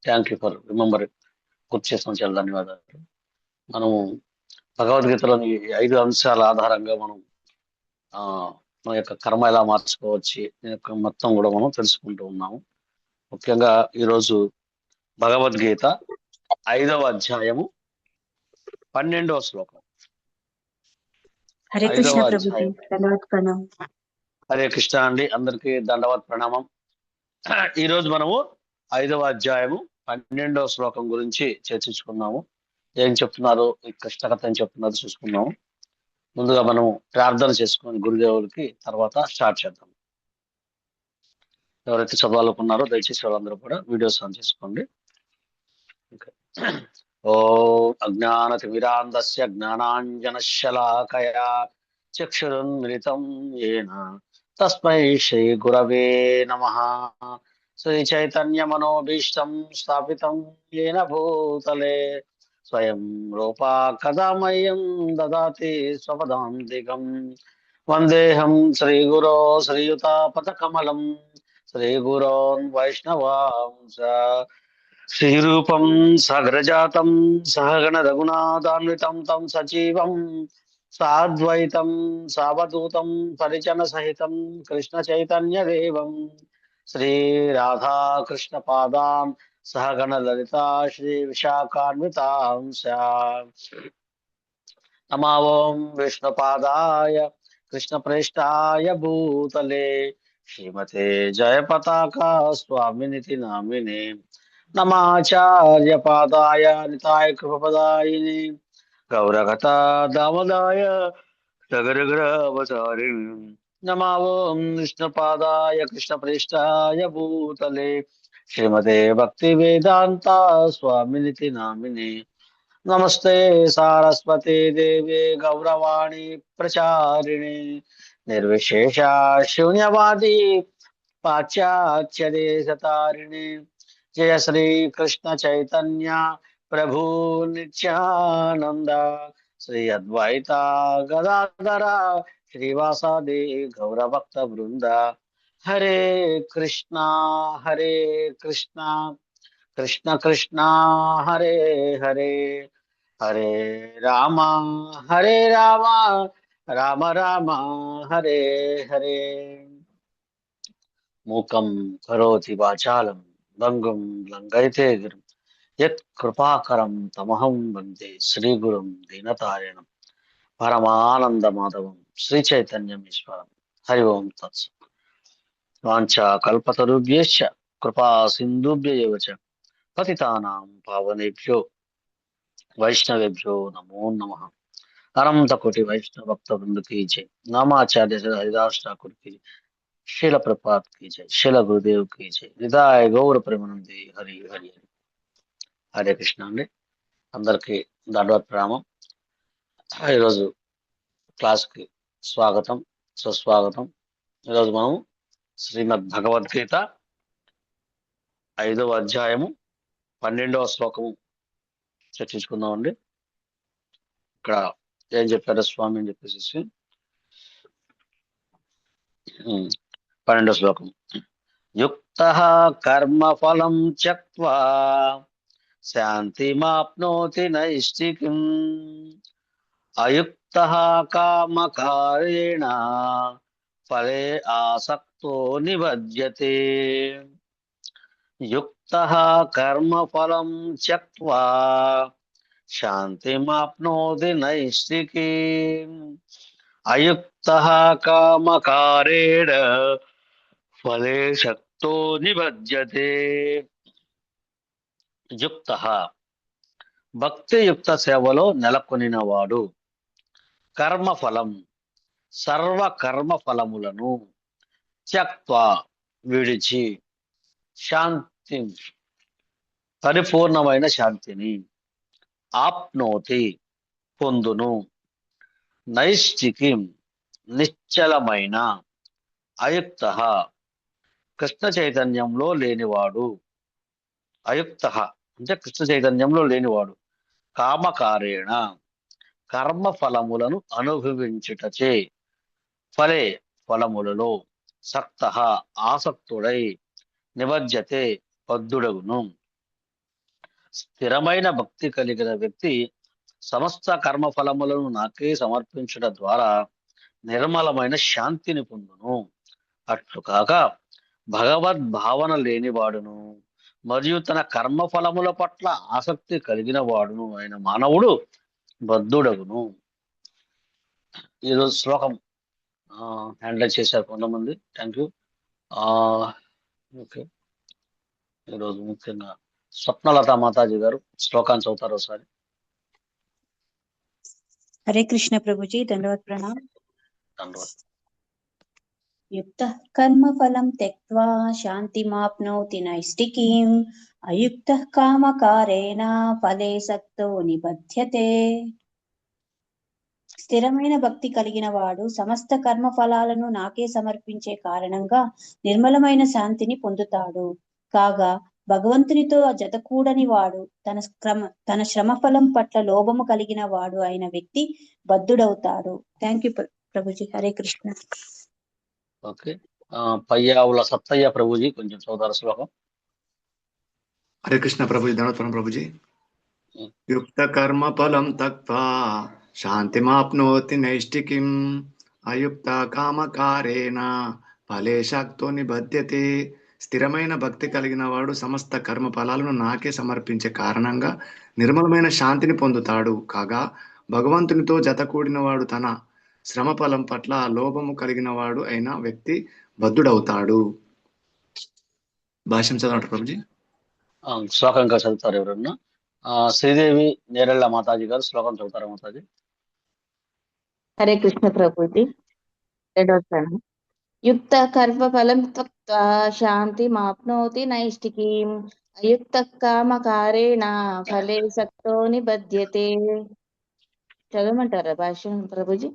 Thank you for remembering. గుర్తు చేసిన చాలా ధన్యవాదాలు. మనము భగవద్గీతలోని ఈ 5 అంశాల ఆధారంగా మనం ఆ, మన యొక్క కర్మ ఎలా మార్చుకోవచ్చు ఈ యొక్క మొత్తం కూడా మనం తెలుసుకుంటూ ఉన్నాము. ముఖ్యంగా ఈరోజు భగవద్గీత 5వ అధ్యాయము 12వ శ్లోకం. హరే 5వ కృష్ణ ప్రభుజీ, అధ్యాయం. ధన్యవాద ప్రణాం. హరే కృష్ణ అండి, అందరికీ దండవత్ ప్రణామం. ఈరోజు మనము 5వ అధ్యాయము 12వ శ్లోకం గురించి చర్చించుకున్నాము. ఏం చెప్తున్నారు, ఈ కృష్ణ కథ ఏం చెప్తున్నారు చూసుకున్నాము. ముందుగా మనము ప్రార్థన చేసుకుని గురుదేవులకి తర్వాత స్టార్ట్ చేద్దాం. ఎవరైతే చదవాలనుకున్నారో దయచేసి వాళ్ళందరూ కూడా వీడియోస్ ఆన్ చేసుకోండి. ఓ అజ్ఞానతిమిరాంధస్య జ్ఞానాంజనశలాకయా చక్షురున్మిలితం యేన తస్మై శ్రీ గురవే నమః. శ్రీ చైతన్య మనోభీష్టం స్థాపితం యేన భూతలే స్వయం రూపా కదా మह्यं దదాతి స్వపదాంతికం. వందేహం శ్రీగురో శ్రీయుతాపదకమలం శ్రీగురోన్ వైష్ణవాంశ శ్రీరూపం సగరజాతం సహగణ రఘునాథాన్వితం తం సజీవం సాద్వైతం సావధూతం పరిజన సహితం కృష్ణ చైతన్య దేవం శ్రీ రాధా కృష్ణ పాదాం సహగణ లలితా శ్రీ విశాఖాన్వితాంశ. నమో ఓం విష్ణుపాదాయ కృష్ణ ప్రేష్టాయ భూతలే శ్రీమతే జయ పతాకా స్వామినితి నామినే నమాచార్య పాదాయ నితాయ కృపదాయిని గౌరగత దామదాయ సగరగ్రవచారిణి. నమో ఓం విష్ణుపాదాయ కృష్ణ ప్రేష్టాయ భూతలే శ్రీమతే భక్తి వేదాంత స్వామినితి నామినే నమస్తే సారస్వతి దేవి గౌరవాణి ప్రచారిణి నిర్విశేష శూన్యవాది పాశ్చాత్య దేశతారిణి. జయ శ్రీ కృష్ణ చైతన్య ప్రభు నిత్యానంద శ్రీ అద్వైత గదాధర శ్రీవాసాది గౌరభక్త బృంద. హరే కృష్ణ కృష్ణ కృష్ణ హరే హరే హరే రామ రామ రామ రామ హరే హరే. మూకం కరోతి వాచాలం భంగం లంఘయతే గిరిం యత్ కృపాకరం తమహం వందే శ్రీగురుం దీనతారిణం పరమానంద మాధవం శ్రీ చైతన్యం ఈశ్వరం. హరి ఓం తత్సత్. వాంఛా కల్పతరుభ్యశ్చ కృపా సింధుభ్య ఏవ చ పతితానాం పావనేభ్యో వైష్ణవేభ్యో నమో నమః. అనంత కోటి వైష్ణవ భక్త వృంద की जय. नामाचार्य हरिदास ठाकुर की जय. శీల ప్రపాత్ की जय. శీల గురుదేవ్ की जय. నిదాయ గౌర ప్రేమానందే హరి హరి హరి. హరే కృష్ణ అండి, అందరికీ దండవత్ ప్రణామం. ఈరోజు క్లాస్కి స్వాగతం సుస్వాగతం. ఈరోజు మనం శ్రీమద్ భగవద్గీత 5వ అధ్యాయము 12వ శ్లోకము చర్చించుకుందామండి. ఇక్కడ ఏం చెప్పారు స్వామి అని చెప్పేసి 12వ శ్లోకం. యుక్తః కర్మఫలం త్యక్త్వా శాంతిమాప్నోతి నైష్ఠికీం అయుక్తః కామకారేణ ఫలే ఆసక్తో నిబధ్యతే. యుక్తః కర్మఫలం త్యక్త్వా శాంతిమాప్నోతి నైష్ఠికీం అయుక్తః కామకారేణ ఫలే శక్తో నిబధ్యతే. యుక్తః భక్తియుక్త సేవలో నెలకొనినవాడు, కర్మఫలం సర్వ కర్మ ఫలములను త్యక్త్వా విడిచి, శాంతి పరిపూర్ణమైన శాంతిని, ఆప్నోతి పొందును, నైష్ఠికీం నిశ్చలమైన, అయుక్తః కృష్ణ చైతన్యంలో లేనివాడు. అయుక్తః అంటే కృష్ణ చైతన్యంలో లేనివాడు. కామకారేణ కర్మ ఫలములను అనుభవించుటచే, ఫలే ఫలములలో, సక్తః ఆసక్తుడై, నిబధ్యతే బద్ధుడగును. స్థిరమైన భక్తి కలిగిన వ్యక్తి సమస్త కర్మ ఫలములను నాకే సమర్పించడం ద్వారా నిర్మలమైన శాంతిని పొందును. అట్లు కాక భగవద్భావన లేనివాడును మరియు తన కర్మ ఫలముల పట్ల ఆసక్తి కలిగిన వాడును అయిన మానవుడు బద్ధుడగును. ఈరోజు శ్లోకం హ్యాండిల్ చేశారు కొంతమంది. Thank you. ఓకే, ఈరోజు ముఖ్యంగా స్వప్నలత మాతాజీ గారు శ్లోకాన్ని చదువుతారు ఒకసారి. హరే కృష్ణ ప్రభుజీ, దండవత్ ప్రణామ్. ధన్యవాదాలు. యుక్తః కర్మఫలం త్యక్త్వా శాంతిమాప్నోతి నైష్టికీం అయుక్తః కామకారేణ ఫలే సక్తో నిబధ్యతే. స్థిరమైన భక్తి కలిగిన వాడు సమస్త కర్మ ఫలాలను నాకే సమర్పించే కారణంగా నిర్మలమైన శాంతిని పొందుతాడు. కాగా భగవంతునితో జతకూడని వాడు తన శ్రమ ఫలం పట్ల లోభము కలిగిన వాడు అయిన వ్యక్తి బద్ధుడవుతాడు. Thank you Prabhuji. Hare Krishna. Okay, Payyavula Sattaiah Prabhuji కొంచెం చదువుతారు శ్లోకం. హరే కృష్ణ ప్రభుజీ, ధనోత్పరం ప్రభుజీ. యుక్త కర్మ ఫలం తక్వా శాంతిమాప్నోతి నైష్టికీం అయుక్త కామకారేణ ఫలే శక్తో నిబధ్యతే. స్థిరమైన భక్తి కలిగిన వాడు సమస్త కర్మ ఫలాలను నాకే సమర్పించే కారణంగా నిర్మలమైన శాంతిని పొందుతాడు. కాగా భగవంతునితో జతకూడిన వాడు తన శ్రమ ఫలం పట్ల లోభము కలిగిన వాడు అయిన వ్యక్తి బద్ధుడవుతాడు. భాష్యం చదవండి ప్రభుజీ. శ్లోకం ఇంకా చదువుతారు ఎవరన్నా? శ్రీదేవి నేరెళ్ళ మాతాజీ గారు శ్లోకం చదువుతారా మాతాజీ? హరే కృష్ణ ప్రభుజీ. యుక్త కర్మఫలం త్యక్త్వా శాంతిమాప్నోతి నైష్టికీం అయుక్త కామకారేణ ఫలే సక్తో నిబధ్యతే. చదవమంటారా భాష్యం ప్రభుజీ?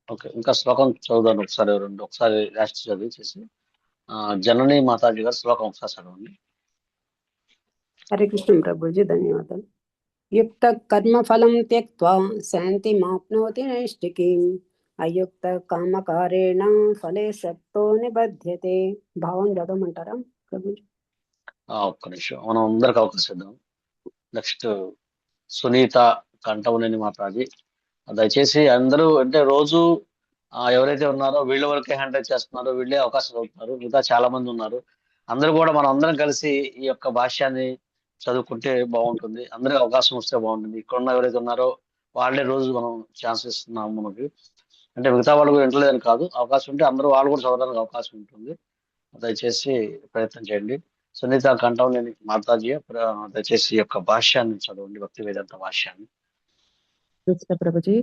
ఓకే, ఇంకా శ్లోకం చదువుదాం ఒకసారి ఎవరండి. ఒకసారి లాస్ట్ చదివి చేసి జనని మాతాజీ గారు శ్లోకం ఒకసారి చదవండి. హరే కృష్ణ ప్రభుజీ, ధన్యవాదాలు. యుక్త కర్మఫలం త్యక్త్వా శాంతిమాప్నోతి నైష్టికీం అయుక్త కామకారేణ ఫలే సక్తో నిబధ్యతే. భావం చదవమంటారా ప్రభుజీ? ఒక్క నిమిషం, మనం అందరికి అవకాశం ఇద్దాం. నెక్స్ట్ సునీత కంఠవనేని మాతాజీ. దయచేసి అందరూ అంటే రోజు ఎవరైతే ఉన్నారో వీళ్ళ వరకే హ్యాండిల్ చేస్తున్నారో వీళ్ళే అవకాశం అవుతున్నారు. మిగతా చాలా మంది ఉన్నారు. అందరూ కూడా మనం అందరం కలిసి ఈ యొక్క భాష్యాన్ని చదువుకుంటే బాగుంటుంది. అందరికి అవకాశం వస్తే బాగుంటుంది. ఇక్కడ ఉన్న ఎవరైతే ఉన్నారో వాళ్ళే రోజు మనం ఛాన్స్ ఇస్తున్నాము మనకి. అంటే మిగతా వాళ్ళు కూడా ఇంటలేదని కాదు, అవకాశం ఉంటే అందరూ వాళ్ళు కూడా చదవడానికి అవకాశం ఉంటుంది. దయచేసి ప్రయత్నం చేయండి. సునీత కంఠవనేని మాతాజీ దయచేసి ఈ యొక్క భాష్యాన్ని చదవండి, భక్తి వేదాంత భాష్యాన్ని. కృష్ణ ప్రభుజీ.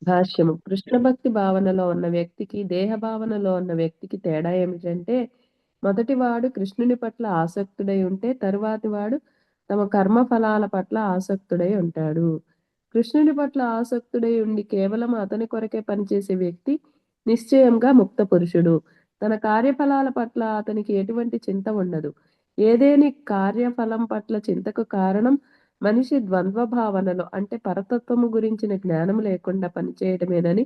భాష్యము. కృష్ణ భక్తి భావనలో ఉన్న వ్యక్తికి దేహ భావనలో ఉన్న వ్యక్తికి తేడా ఏమిటంటే, మొదటి వాడు కృష్ణుని పట్ల ఆసక్తుడై ఉంటే తరువాతి వాడు తమ కర్మ ఫలాల పట్ల ఆసక్తుడై ఉంటాడు. కృష్ణుని పట్ల ఆసక్తుడై ఉండి కేవలం అతని కొరకే పనిచేసే వ్యక్తి నిశ్చయంగా ముక్త పురుషుడు. తన కార్యఫలాల పట్ల అతనికి ఎటువంటి చింత ఉండదు. ఏదేని కార్యఫలం పట్ల చింతకు కారణం మనిషి ద్వంద్వ భావనలో అంటే పరతత్వము గురించిన జ్ఞానం లేకుండా పనిచేయటమేనని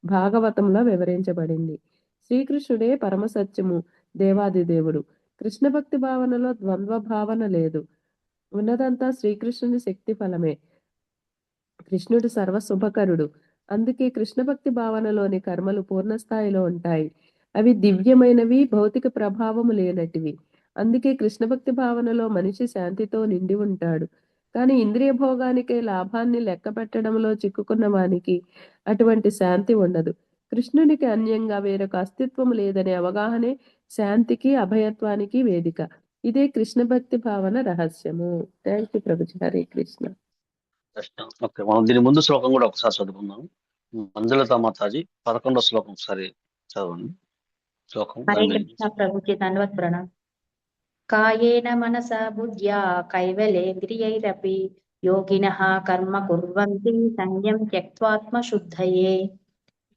భాగవతంలో వివరించబడింది. శ్రీకృష్ణుడే పరమసత్యము, దేవాదిదేవుడు. కృష్ణ భక్తి భావనలో ద్వంద్వ భావన లేదు. ఉన్నదంతా శ్రీకృష్ణుని శక్తి ఫలమే. కృష్ణుడు సర్వశుభకరుడు. అందుకే కృష్ణ భక్తి భావనలోని కర్మలు పూర్ణస్థాయిలో ఉంటాయి. అవి దివ్యమైనవి, భౌతిక ప్రభావము లేనటివి. అందుకే కృష్ణ భక్తి భావనలో మనిషి శాంతితో నిండి ఉంటాడు. కానీ ఇంద్రియ భోగానికే లాభాన్ని లెక్క పెట్టడంలో చిక్కుకున్న వానికి అటువంటి శాంతి ఉండదు. కృష్ణునికి అన్యంగా వేరొక అస్తిత్వం లేదనే అవగాహనే శాంతికి, అభయత్వానికి వేదిక. ఇదే కృష్ణ భక్తి భావన రహస్యము. Thank you Prabhuji. Hare Krishna. Okay, మనం దీని ముందు శ్లోకం కూడా ఒకసారి చదువుకుందాం. మంజులత మాతాజీ 11వ శ్లోకం ఒకసారి చదవండి. శ్లోకం. హరే కృష్ణ ప్రభుజీ, ధన్యవాద్ ప్రణామ్. కాయేన మనసా బుద్ధ్యా కైవలేంద్రియైరపి యోగినః కర్మ కుర్వంతి సంయం త్యక్త్వాత్మ శుద్ధయే.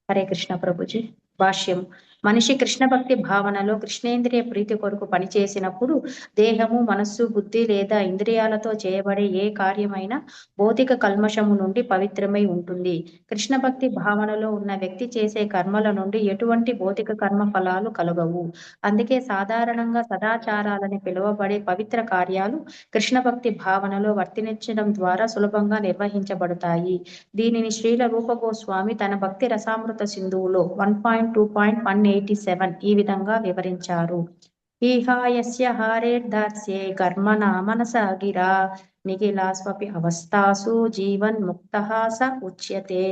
హరే కృష్ణ ప్రభుజీ. భాష్యం. మనిషి కృష్ణ భక్తి భావనలో కృష్ణేంద్రియ ప్రీతి కొరకు పనిచేసినప్పుడు దేహము, మనస్సు, బుద్ధి లేదా ఇంద్రియాలతో చేయబడే ఏ కార్యమైనా భౌతిక కల్మషము నుండి పవిత్రమై ఉంటుంది. కృష్ణ భక్తి భావనలో ఉన్న వ్యక్తి చేసే కర్మల నుండి ఎటువంటి భౌతిక కర్మ ఫలాలు కలగవు. అందుకే సాధారణంగా సదాచారాలని పిలువబడే పవిత్ర కార్యాలు కృష్ణ భక్తి భావనలో వర్తించడం ద్వారా సులభంగా నిర్వహించబడతాయి. దీనిని శ్రీల రూప గోస్వామి తన భక్తి రసామృత సింధువులో 1.2.187 ఈ విధంగా వివరించారు. ఈహాయస్య హారేర్దాస్యే కర్మణ మనసా గిరా నిఖిలాస్వపి అవస్థాసు జీవన్ ముక్తః స ఉచ్యతే.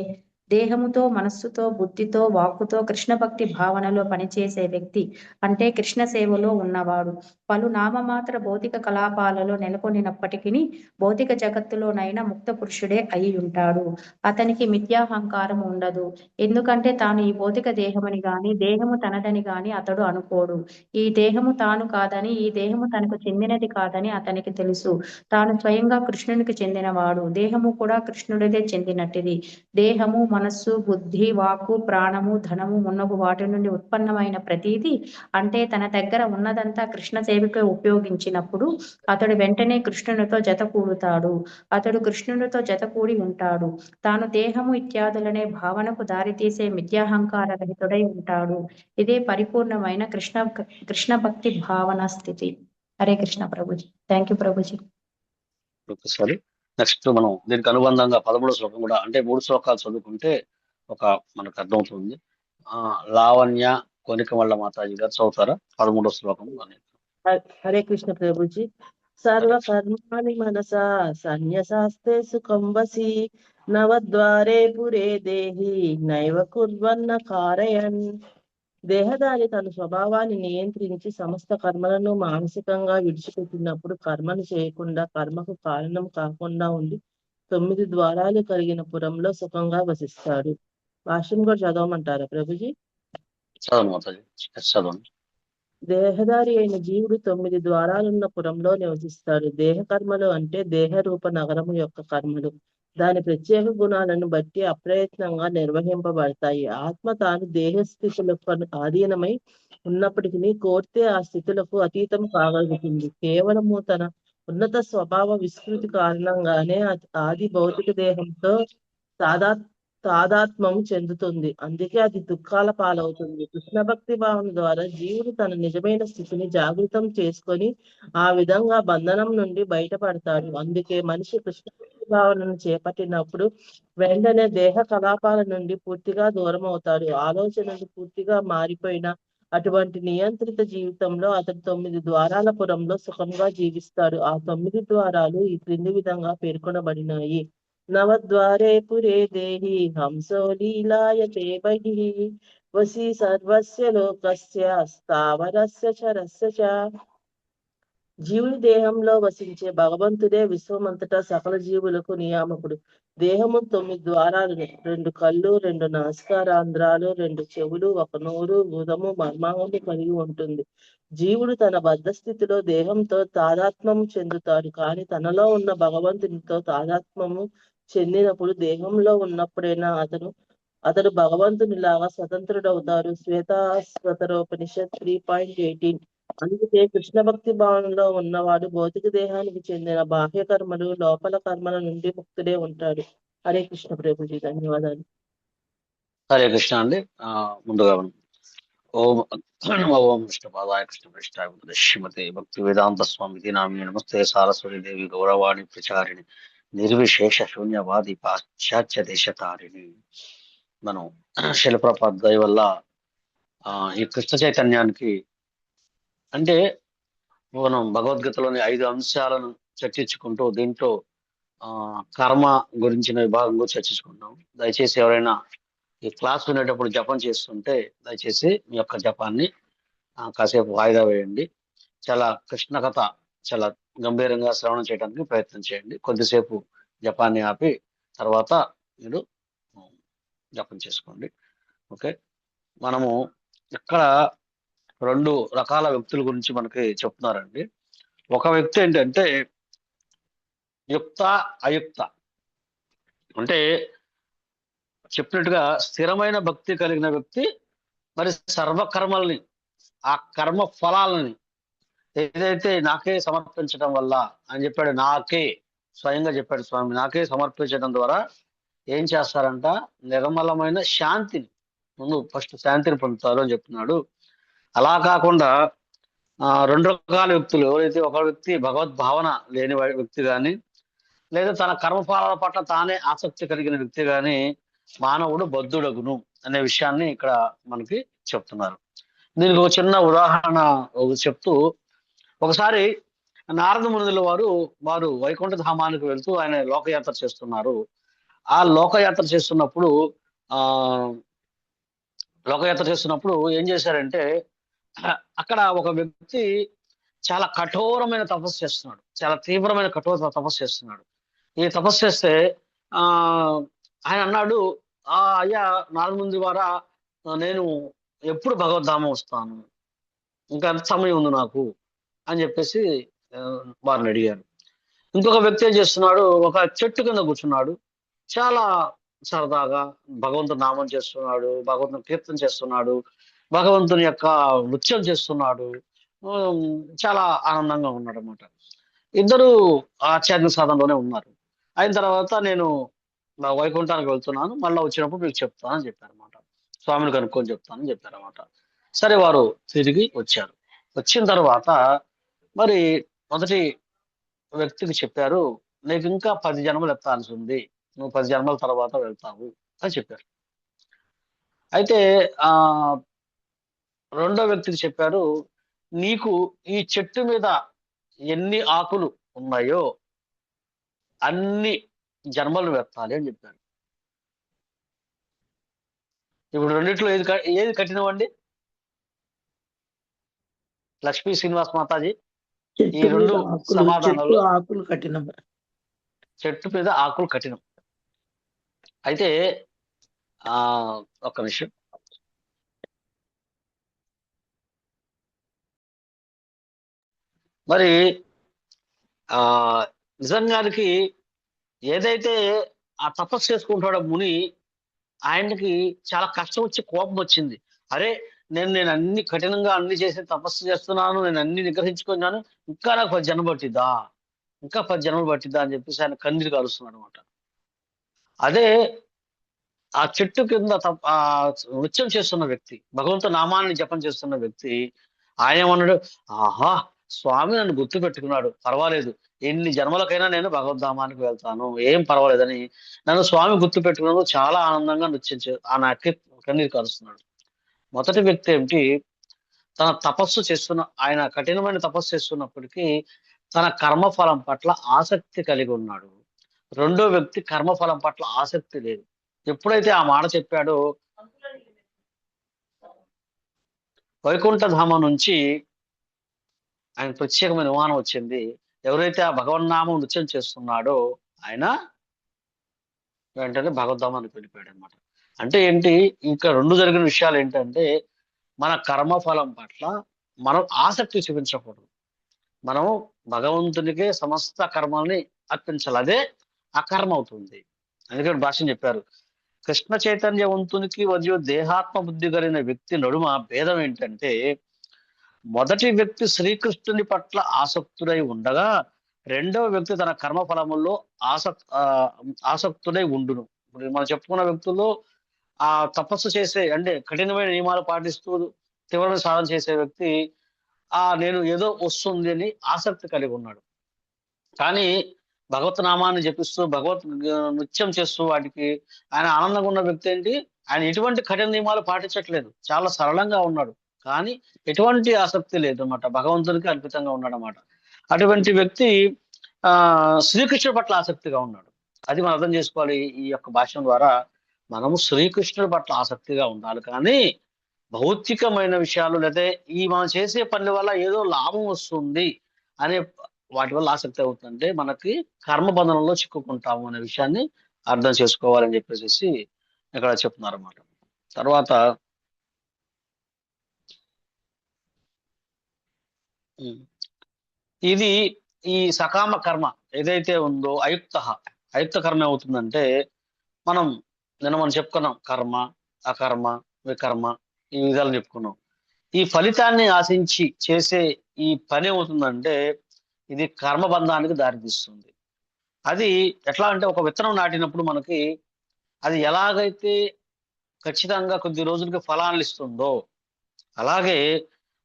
దేహముతో, మనస్సుతో, బుద్ధితో, వాక్కుతో కృష్ణ భక్తి భావనలో పనిచేసే వ్యక్తి అంటే కృష్ణ సేవలో ఉన్నవాడు పలు నామమాత్ర భౌతిక కలాపాలలో నెలకొనినప్పటికీ భౌతిక జగత్తులోనైనా ముక్త పురుషుడే అయి ఉంటాడు. అతనికి మిథ్యాహంకారం ఉండదు. ఎందుకంటే తాను ఈ భౌతిక దేహమని గాని దేహము తనదని గాని అతడు అనుకోడు. ఈ దేహము తాను కాదని, ఈ దేహము తనకు చెందినది కాదని అతనికి తెలుసు. తాను స్వయంగా కృష్ణునికి చెందినవాడు. దేహము కూడా కృష్ణుడిదే చెందినట్టిది. దేహము, మనస్సు, బుద్ధి, వాక్కు, ప్రాణము, ధనము మున్నగు వాటి నుండి ఉత్పన్నమైన ప్రతీది అంటే తన దగ్గర ఉన్నదంతా కృష్ణ సేవకే ఉపయోగించినప్పుడు అతడు వెంటనే కృష్ణునితో జత కూడుతాడు. అతడు కృష్ణునితో జత కూడి ఉంటాడు. తాను దేహము ఇత్యాదులనే భావనకు దారితీసే మిథ్యాహంకార రహితుడై ఉంటాడు. ఇదే పరిపూర్ణమైన కృష్ణ భక్తి భావన స్థితి. హరే కృష్ణ ప్రభుజీ. Thank you Prabhuji. ఒకసారి నెక్స్ట్ మనం దీనికి అనుబంధంగా 13వ శ్లోకం కూడా అంటే 3 శ్లోకాలు చదువుకుంటే మనకు అర్థమవుతుంది. లావణ్య కొనికమల్ల మాతాజీ గారు చదువుతారా 13వ శ్లోకం అని? హరే కృష్ణ ప్రభుజీ. సర్వకర్మాణి మనసా సన్యసాస్తే సుఖం వసి నవద్వారే పురే దేహి నైవ కుర్వన్న కారయన్. దేహదారి తన స్వభావాన్ని నియంత్రించి సమస్త కర్మలను మానసికంగా విడిచిపెట్టినప్పుడు కర్మను చేయకుండా కర్మకు కారణం కాకుండా ఉండి 9 ద్వారాలు కలిగిన పురంలో సుఖంగా వసిస్తాడు. భాష్యం కూడా చదవమంటారా ప్రభుజీ? చదవండి. దేహదారి అయిన జీవుడు 9 ద్వారాలున్న పురంలో నివసిస్తాడు. దేహ కర్మలు అంటే దేహ రూప నగరము యొక్క కర్మలు. దాని ప్రత్యేక గుణాలను బట్టి అప్రయత్నంగా నిర్వహింపబడతాయి. ఆత్మ తాను దేహ స్థితులకు ఆధీనమై ఉన్నప్పటికీ కోరితే ఆ స్థితులకు అతీతం కాగలుగుతుంది. కేవలము తన ఉన్నత స్వభావ విస్మృతి కారణంగానే ఆది భౌతిక దేహంతో తాదాత్మ్యం చెందుతుంది. అందుకే అది దుఃఖాల పాలవుతుంది. కృష్ణ భక్తి భావన ద్వారా జీవుడు తన నిజమైన స్థితిని జాగృతం చేసుకొని ఆ విధంగా బంధనం నుండి బయటపడతాడు. అందుకే మనిషి కృష్ణ భక్తి భావనను చేపట్టినప్పుడు వెంటనే దేహ కలాపాల నుండి పూర్తిగా దూరం అవుతాడు. ఆలోచనలు పూర్తిగా మారిపోయిన అటువంటి నియంత్రిత జీవితంలో అతడు 9 ద్వారాల పురంలో సుఖంగా జీవిస్తాడు. ఆ 9 ద్వారాలు ఈ క్రింది విధంగా పేర్కొనబడినాయి. నవద్వారే పురే దేహి హంసో లీలాయతే బహిః వసి సర్వస్య లోకస్య స్థావరస్య చరస్య చ. జీవుని దేహంలో వసించే భగవంతుడే విశ్వమంతటా సకల జీవులకు నియామకుడు. దేహము 9 ద్వారాలు, 2 కళ్ళు, 2 నాసికారంధ్రాలు, 2 చెవులు, 1 నోరు, గుదము, మర్మాంగము కలిగి ఉంటుంది. జీవుడు తన బద్ధ స్థితిలో దేహంతో తాదాత్మ్యం చెందుతాడు. కానీ తనలో ఉన్న భగవంతునితో తాదాత్మ్యము చెందినప్పుడు దేహంలో ఉన్నప్పుడైనా అతడు భగవంతునిలాగా స్వతంత్రుడవుతారు. శ్వేతాశ్వతరోపనిషత్ 3.18. అందుకే కృష్ణ భక్తి భావనలో ఉన్నవాడు భౌతిక దేహానికి చెందిన బాహ్య కర్మలు, లోపల కర్మల నుండి ముక్తుడే ఉంటాడు. హరే కృష్ణ ప్రభుజీ. ధన్యవాదాలు. హరే కృష్ణ అండి. ముందుగా ఓం ఓం కృష్ణపాదాయ కృష్ణ పృష్ఠాయ శ్రీమతే భక్తి వేదాంత స్వామి నామిని నమస్తే సారస్వతి దేవి గౌరవాణి ప్రచారిణి నిర్విశేష శూన్యవాది పాశ్చాత్య దేశతారిణి. మనం శిల ప్రభుపాద దయ వల్ల ఈ కృష్ణ చైతన్యానికి అంటే మనం భగవద్గీతలోని 5 అంశాలను చర్చించుకుంటూ దీంట్లో కర్మ గురించిన విభాగంలో చర్చించుకుంటాం. దయచేసి ఎవరైనా ఈ క్లాస్ వినేటప్పుడు జపం చేస్తుంటే దయచేసి మీ యొక్క జపాన్ని కాసేపు వాయిదా వేయండి. చాలా కృష్ణ కథ చాలా గంభీరంగా శ్రవణం చేయడానికి ప్రయత్నం చేయండి. కొద్దిసేపు జపాన్ని ఆపి తర్వాత మీరు జపం చేసుకోండి. ఓకే, మనము ఇక్కడ 2 రకాల వ్యక్తుల గురించి మనకి చెప్తున్నారండి. ఒక వ్యక్తి ఏంటంటే యుక్త అయుక్త, అంటే చెప్పినట్టుగా స్థిరమైన భక్తి కలిగిన వ్యక్తి మరి సర్వకర్మల్ని, ఆ కర్మ ఫలాలని ఏదైతే నాకే సమర్పించడం వల్ల అని చెప్పాడు, నాకే స్వయంగా చెప్పాడు స్వామి, నాకే సమర్పించడం ద్వారా ఏం చేస్తారంట, నిర్మలమైన శాంతిని, ముందు ఫస్ట్ శాంతిని పొందుతారు అని చెప్తున్నాడు. అలా కాకుండా రెండు రకాల వ్యక్తులు, ఎవరైతే ఒక వ్యక్తి భగవద్భావన లేని వ్యక్తి కానీ, లేదా తన కర్మఫలాల పట్ల తానే ఆసక్తి కలిగిన వ్యక్తి కానీ మానవుడు బద్ధుడగును అనే విషయాన్ని ఇక్కడ మనకి చెప్తున్నారు. దీనికి ఒక చిన్న ఉదాహరణ చెప్తూ, ఒకసారి నారద మునుల వారు వైకుంఠ ధామానికి వెళ్తూ ఆయన లోకయాత్ర చేస్తున్నారు. ఆ లోకయాత్ర చేస్తున్నప్పుడు ఆ లోకయాత్ర చేస్తున్నప్పుడు ఏం చేశారంటే, అక్కడ ఒక వ్యక్తి చాలా కఠోరమైన తపస్సు చేస్తున్నాడు, చాలా తీవ్రమైన కఠోర తపస్సు చేస్తున్నాడు. ఈ తపస్సు చేస్తే ఆ ఆయన అన్నాడు, అయ్యా నారద ద్వారా నేను ఎప్పుడు భగవద్ధామం వస్తాను, ఇంకా ఎంత సమయం ఉంది నాకు అని చెప్పేసి వారిని అడిగారు. ఇంకొక వ్యక్తి ఏం చేస్తున్నాడు, ఒక చెట్టు కింద కూర్చున్నాడు, చాలా సరదాగా భగవంతుని నామం చేస్తున్నాడు, భగవంతుని కీర్తన చేస్తున్నాడు, భగవంతుని యొక్క నృత్యం చేస్తున్నాడు, చాలా ఆనందంగా ఉన్నాడు అనమాట. ఇద్దరు ఆధ్యాత్మిక సాధనలోనే ఉన్నారు. అయిన తర్వాత నేను వైకుంఠానికి వెళ్తున్నాను, మళ్ళీ వచ్చినప్పుడు మీకు చెప్తానని చెప్పారనమాట. స్వామిని కనుక్కొని చెప్తానని చెప్పారనమాట. సరే, వారు తిరిగి వచ్చారు. వచ్చిన తర్వాత మరి మొదటి వ్యక్తికి చెప్పారు, నీకు ఇంకా 10 జన్మలు ఎత్తాల్సి ఉంది, నువ్వు 10 జన్మల తర్వాత వెళ్తావు అని చెప్పారు. అయితే రెండో వ్యక్తికి చెప్పారు, నీకు ఈ చెట్టు మీద ఎన్ని ఆకులు ఉన్నాయో అన్ని జన్మలు ఎత్తాలి అని చెప్పారు. ఇప్పుడు రెండిట్లో ఏది కఠినం అండి? లక్ష్మీ శ్రీనివాస్ మాతాజీ, ఈ రెండు సమాధానాలు. ఆకులు కఠినం. చెట్టు మీద ఆకులు కఠినం. అయితే ఒక్క నిమిషం. మరి నిజంగానికి ఏదైతే ఆ తపస్సు చేసుకుంటాడో ముని, ఆయనకి చాలా కష్టం వచ్చి కోపం వచ్చింది. అరే, నేను అన్ని కఠినంగా అన్ని చేసి తపస్సు చేస్తున్నాను, నేను అన్ని నిగ్రహించుకున్నాను, ఇంకా నాకు 10 జన్మ పట్టిద్దా, ఇంకా 10 జన్మలు పట్టిద్దా అని చెప్పేసి ఆయన కన్నీరు కాలుస్తున్నాడు అనమాట. అదే ఆ చెట్టు కింద నృత్యం చేస్తున్న వ్యక్తి, భగవంతు నామాన్ని జపం చేస్తున్న వ్యక్తి, ఆయన ఏమన్నాడు, ఆహా, స్వామి నన్ను గుర్తు పెట్టుకున్నాడు, పర్వాలేదు, ఎన్ని జన్మలకైనా నేను భగవద్ధామానికి వెళ్తాను, ఏం పర్వాలేదని నన్ను స్వామి గుర్తు పెట్టుకున్నందుకు చాలా ఆనందంగా నృత్యం ఆయన కన్నీరు కాలుస్తున్నాడు. మొదటి వ్యక్తి ఏమిటి, తన తపస్సు చేస్తున్న, ఆయన కఠినమైన తపస్సు చేస్తున్నప్పటికీ తన కర్మఫలం పట్ల ఆసక్తి కలిగి ఉన్నాడు. రెండో వ్యక్తి కర్మఫలం పట్ల ఆసక్తి లేదు. ఎప్పుడైతే ఆ మాట చెప్పాడో, వైకుంఠ ధామం నుంచి ఆయన ప్రత్యేకమైన విమానం వచ్చింది. ఎవరైతే ఆ భగవన్నామం నృత్యం చేస్తున్నాడో ఆయన వెంటనే భగవద్ధామానికి వెళ్ళిపోయాడు అనమాట. అంటే ఏంటి, ఇంకా రెండు జరిగిన విషయాలు ఏంటంటే, మన కర్మఫలం పట్ల మనం ఆసక్తి చూపించకూడదు. మనం భగవంతునికే సమస్త కర్మల్ని అర్పించాలి, అదే అకర్మ అవుతుంది. అందుకని భాష్యం చెప్పారు, కృష్ణ చైతన్యవంతునికి మరియు దేహాత్మ బుద్ధి కలిగిన వ్యక్తి నడుమ భేదం ఏంటంటే, మొదటి వ్యక్తి శ్రీకృష్ణుని పట్ల ఆసక్తుడై ఉండగా రెండవ వ్యక్తి తన కర్మఫలముల్లో ఆసక్తుడై ఉండును. ఇప్పుడు మనం చెప్పుకున్న వ్యక్తుల్లో ఆ తపస్సు చేసే, అంటే కఠినమైన నియమాలు పాటిస్తూ తీవ్రమైన సాధన చేసే వ్యక్తి నేను ఏదో వస్తుంది అని ఆసక్తి కలిగి ఉన్నాడు. కానీ భగవత్ నామాన్ని జపిస్తూ భగవత్ నృత్యం చేస్తూ వాటికి ఆయన ఆనందంగా ఉన్న వ్యక్తి ఏంటి, ఆయన ఎటువంటి కఠిన నియమాలు పాటించట్లేదు, చాలా సరళంగా ఉన్నాడు, కానీ ఎటువంటి ఆసక్తి లేదు అన్నమాట, భగవంతునికి అర్పితంగా ఉన్నాడు అన్నమాట. అటువంటి వ్యక్తి శ్రీకృష్ణుడి పట్ల ఆసక్తిగా ఉన్నాడు. అది మనం అర్థం చేసుకోవాలి. ఈ యొక్క భాషణ ద్వారా మనము శ్రీకృష్ణుడి పట్ల ఆసక్తిగా ఉండాలి, కానీ భౌతికమైన విషయాలు లేదా ఈ మనం చేసే పనుల వల్ల ఏదో లాభం వస్తుంది అనే వాటి వల్ల ఆసక్తి అవుతుందంటే మనకి కర్మబంధనంలో చిక్కుకుంటాము అనే విషయాన్ని అర్థం చేసుకోవాలని చెప్పేసి ఇక్కడ చెప్తున్నారు అన్నమాట. తర్వాత ఇది ఈ సకామ కర్మ ఏదైతే ఉందో అయుక్త కర్మ ఏమవుతుందంటే, మనం చెప్పుకున్నాం, కర్మ, అకర్మ, వికర్మ ఈ విధాలు చెప్పుకున్నాం. ఈ ఫలితాన్ని ఆశించి చేసే ఈ పని ఏమవుతుందంటే ఇది కర్మబంధానికి దారితీస్తుంది. అది ఎట్లా అంటే ఒక విత్తనం నాటినప్పుడు మనకి అది ఎలాగైతే ఖచ్చితంగా కొద్ది రోజులకి ఫలాలు ఇస్తుందో, అలాగే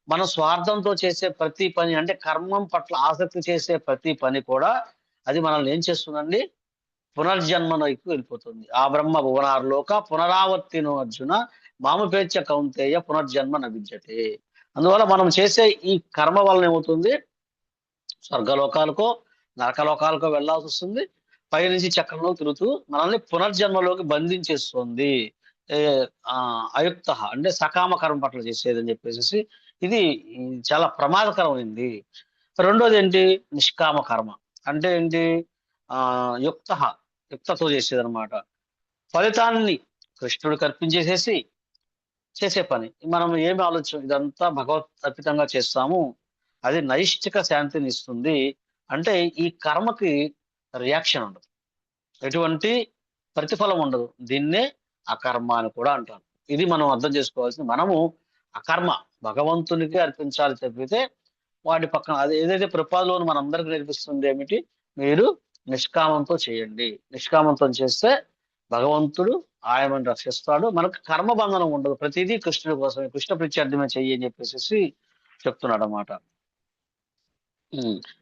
మన స్వార్థంతో చేసే ప్రతి పని అంటే కర్మం పట్ల ఆసక్తి చేసే ప్రతి పని కూడా అది మనల్ని ఏం చేస్తుందండి, పునర్జన్మనకు వెళ్ళిపోతుంది. ఆ బ్రహ్మ భువనార్లోక పునరావర్తినో అర్జున మామపేచ్ఛ కౌంతేయ పునర్జన్మ నవిద్యతే. అందువల్ల మనం చేసే ఈ కర్మ వలన ఏమవుతుంది, స్వర్గలోకాలకో నరకలోకాలకో వెళ్ళాల్సి వస్తుంది. పైనుంచి చక్రంలో తిరుగుతూ మనల్ని పునర్జన్మలోకి బంధించేస్తుంది. అయుక్త అంటే సకామ కర్మ పట్ల చేసేదని చెప్పేసి ఇది చాలా ప్రమాదకరమైంది. రెండోది ఏంటి, నిష్కామ కర్మ అంటే ఏంటి, యుక్తతో చేసేది అనమాట. ఫలితాన్ని కృష్ణుడికి అర్పించేసేసి చేసే పని. మనం ఏమి ఆలోచన, ఇదంతా భగవత్ అర్పితంగా చేస్తాము, అది నైష్టిక శాంతిని ఇస్తుంది అంటే ఈ కర్మకి రియాక్షన్ ఉండదు, ఎటువంటి ప్రతిఫలం ఉండదు. దీన్నే అకర్మ అని కూడా అంటారు. ఇది మనం అర్థం చేసుకోవాల్సింది. మనము అకర్మ భగవంతునికి అర్పించాలి తప్పితే వాటి పక్కన అది ఏదైతే ప్రపాదలో మనందరికి నేర్పిస్తుంది ఏమిటి, మీరు నిష్కామంతో చేయండి. నిష్కామంతో చేస్తే భగవంతుడు ఆయనను రక్షిస్తాడు, మనకు కర్మబంధనం ఉండదు. ప్రతిదీ కృష్ణుడి కోసమే, కృష్ణ ప్రత్యర్థమే చెయ్యి అని చెప్పేసి చెప్తున్నాడు అన్నమాట.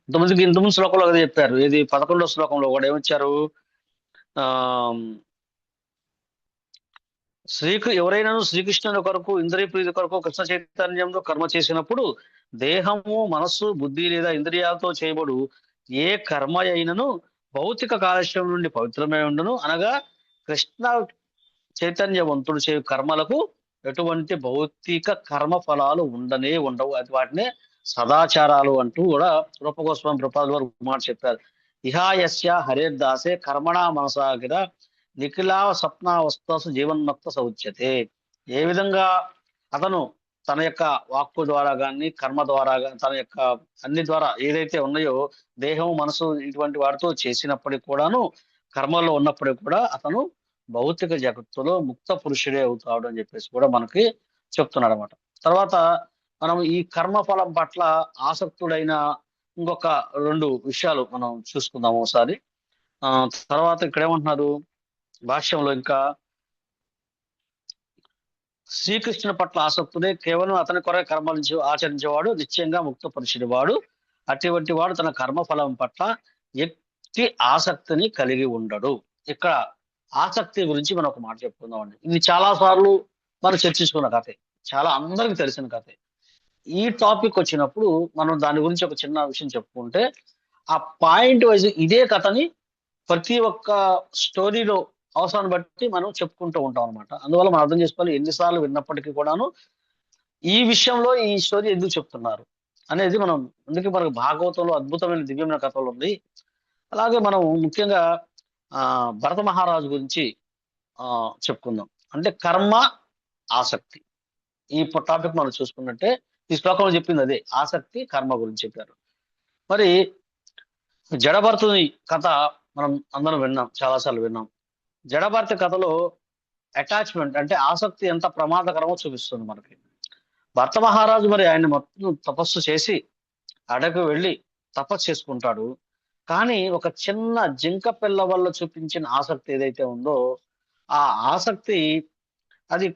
ఇంతకుముందు శ్లోకంలో కదా చెప్పారు, ఇది 11వ శ్లోకంలో కూడా ఏమొచ్చారు, ఆ ఎవరైనా శ్రీకృష్ణుని కొరకు ఇంద్రియ ప్రీతి కొరకు కృష్ణ చైతన్యంలో కర్మ చేసినప్పుడు దేహము మనస్సు బుద్ధి లేదా ఇంద్రియాలతో చేయబడు ఏ కర్మ అయినను భౌతిక కాలుష్యం నుండి పవిత్రమై ఉండును. అనగా కృష్ణ చైతన్యవంతుడు చేయు కర్మలకు ఎటువంటి భౌతిక కర్మ ఫలాలు ఉండవు. అది వాటినే సదాచారాలు అంటూ కూడా రూపగోస్వామి ప్రపాదుల వారు మాట చెప్పారు. ఇహాయస్య హరేర్దాసే కర్మణా మనసాగిర నిఖిలా స్వప్నావస్థసు జీవన్మత్త సౌచ్యతే. ఏ విధంగా అతను తన యొక్క వాక్కు ద్వారా కానీ కర్మ ద్వారా కానీ తన యొక్క అన్ని ద్వారా ఏదైతే ఉన్నాయో దేహం మనసు ఇటువంటి వాటితో చేసినప్పటికి కూడాను, కర్మలో ఉన్నప్పటికీ కూడా అతను భౌతిక జగత్తులో ముక్త పురుషుడే అవుతాడు అని చెప్పేసి కూడా మనకి చెప్తున్నాడు అనమాట. తర్వాత మనం ఈ కర్మఫలం పట్ల ఆసక్తుడైన ఇంకొక 2 విషయాలు మనం చూసుకుందాము ఒకసారి. తర్వాత ఇక్కడ ఏమంటున్నారు భాష్యంలో, ఇంకా శ్రీకృష్ణుని పట్ల ఆసక్తుడే కేవలం అతని కొరకు కర్మలు ఆచరించేవాడు నిశ్చయంగా ముక్త పురుషుడి వాడు. అటువంటి వాడు తన కర్మఫలం పట్ల ఎట్టి ఆసక్తిని కలిగి ఉండడు. ఇక్కడ ఆసక్తి గురించి మనం ఒక మాట చెప్పుకుందామండి. ఇది చాలా సార్లు మనం చర్చించుకున్న కథే, చాలా అందరికి తెలిసిన కథే. ఈ టాపిక్ వచ్చినప్పుడు మనం దాని గురించి ఒక చిన్న విషయం చెప్పుకుంటే ఆ పాయింట్ వైజ్ ఇదే కథని ప్రతి ఒక్క స్టోరీలో అవసరాన్ని బట్టి మనం చెప్పుకుంటూ ఉంటాం అనమాట. అందువల్ల మనం అర్థం చేసుకోవాలి, ఎన్నిసార్లు విన్నప్పటికీ కూడాను ఈ విషయంలో ఈ స్టోరీ ఎందుకు చెప్తున్నారు అనేది మనం, అందుకే మనకు భాగవతంలో అద్భుతమైన దివ్యమైన కథలు ఉంది. అలాగే మనం ముఖ్యంగా భరత మహారాజు గురించి చెప్పుకుందాం. అంటే కర్మ ఆసక్తి ఈ టాపిక్ మనం చూసుకున్నట్టే ఈ శ్లోకంలో చెప్పింది అదే, ఆసక్తి కర్మ గురించి చెప్పారు. మరి జడభరతుని కథ మనం అందరం విన్నాం, చాలాసార్లు విన్నాం. జడభరత కథలో అటాచ్మెంట్ అంటే ఆసక్తి ఎంత ప్రమాదకరమో చూపిస్తుంది మనకి. భరత మహారాజు మరి ఆయన మొత్తం తపస్సు చేసి అడవికి వెళ్ళి తపస్సు చేసుకుంటాడు. కానీ ఒక చిన్న జింక పిల్ల వల్ల చూపించిన ఆసక్తి ఏదైతే ఉందో ఆ ఆసక్తి అది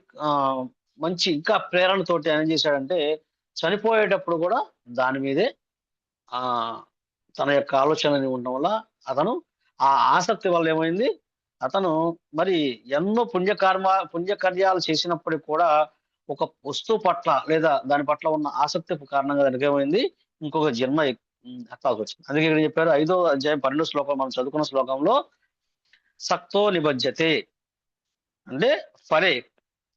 మంచి ఇంకా ప్రేరణతోటి ఏం చేశాడంటే చనిపోయేటప్పుడు కూడా దాని మీదే తన యొక్క ఆలోచనని ఉండడం వల్ల అతను ఆ ఆసక్తి వల్ల ఏమైంది, అతను మరి ఎన్నో పుణ్యకార్యాలు చేసినప్పటికి కూడా ఒక వస్తువు పట్ల లేదా దాని పట్ల ఉన్న ఆసక్తి కారణంగా దానికి ఏమైంది, ఇంకొక జన్మ ఎత్తాల్సి వచ్చింది. అందుకే ఇక్కడ చెప్పారు 5వ అధ్యాయం 12వ శ్లోకం మనం చదువుకున్న శ్లోకంలో సక్తో నిబధ్యతే అంటే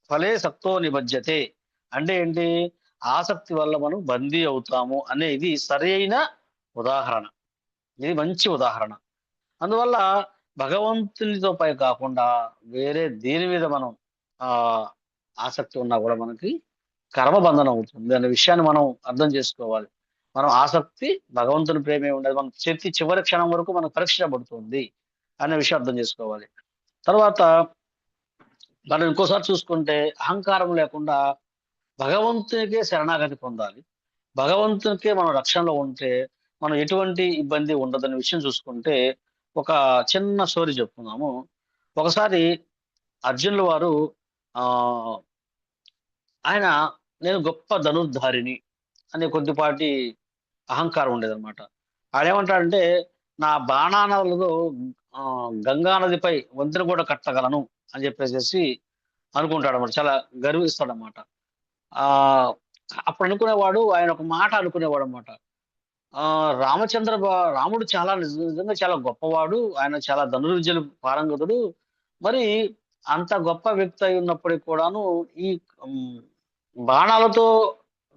ఫలే సక్తో నిబధ్యతే అంటే ఏంటి, ఆసక్తి వల్ల మనం బందీ అవుతాము అనేది సరైన ఉదాహరణ. ఇది మంచి ఉదాహరణ. అందువల్ల భగవంతునితో పై కాకుండా వేరే దేని మీద మనం ఆసక్తి ఉన్నా కూడా మనకి కర్మబంధనం అవుతుంది అనే విషయాన్ని మనం అర్థం చేసుకోవాలి. మనం ఆసక్తి భగవంతుని ప్రేమే ఉండదు, మన చివరి క్షణం వరకు మనకు పరీక్షించబడుతుంది అనే విషయం అర్థం చేసుకోవాలి. తర్వాత మనం ఇంకోసారి చూసుకుంటే అహంకారం లేకుండా భగవంతునికే శరణాగతి పొందాలి. భగవంతునికే మనం రక్షణలో ఉంటే మనం ఎటువంటి ఇబ్బంది ఉండదనే విషయం చూసుకుంటే ఒక చిన్న స్టోరీ చెప్పుకుందాము. ఒకసారి అర్జునుల వారు ఆ ఆయన నేను గొప్ప ధనుర్ధారిని అనే కొద్దిపాటి అహంకారం ఉండేదన్నమాట. ఆడేమంటాడంటే నా బాణాలలో గంగా నదిపై వంతెన కూడా కట్టగలను అని చెప్పేసి అనుకుంటాడు అన్నమాట. చాలా గర్విస్తాడనమాట. ఆ అప్పుడు అనుకునేవాడు, ఆయన ఒక మాట అనుకునేవాడు అనమాట. రాముడు చాలా నిజంగా చాలా గొప్పవాడు, ఆయన చాలా ధనుర్విద్యలు పారంగతుడు. మరి అంత గొప్ప వ్యక్తి అయి ఉన్నప్పటికీ కూడాను ఈ ఉమ్, బాణాలతో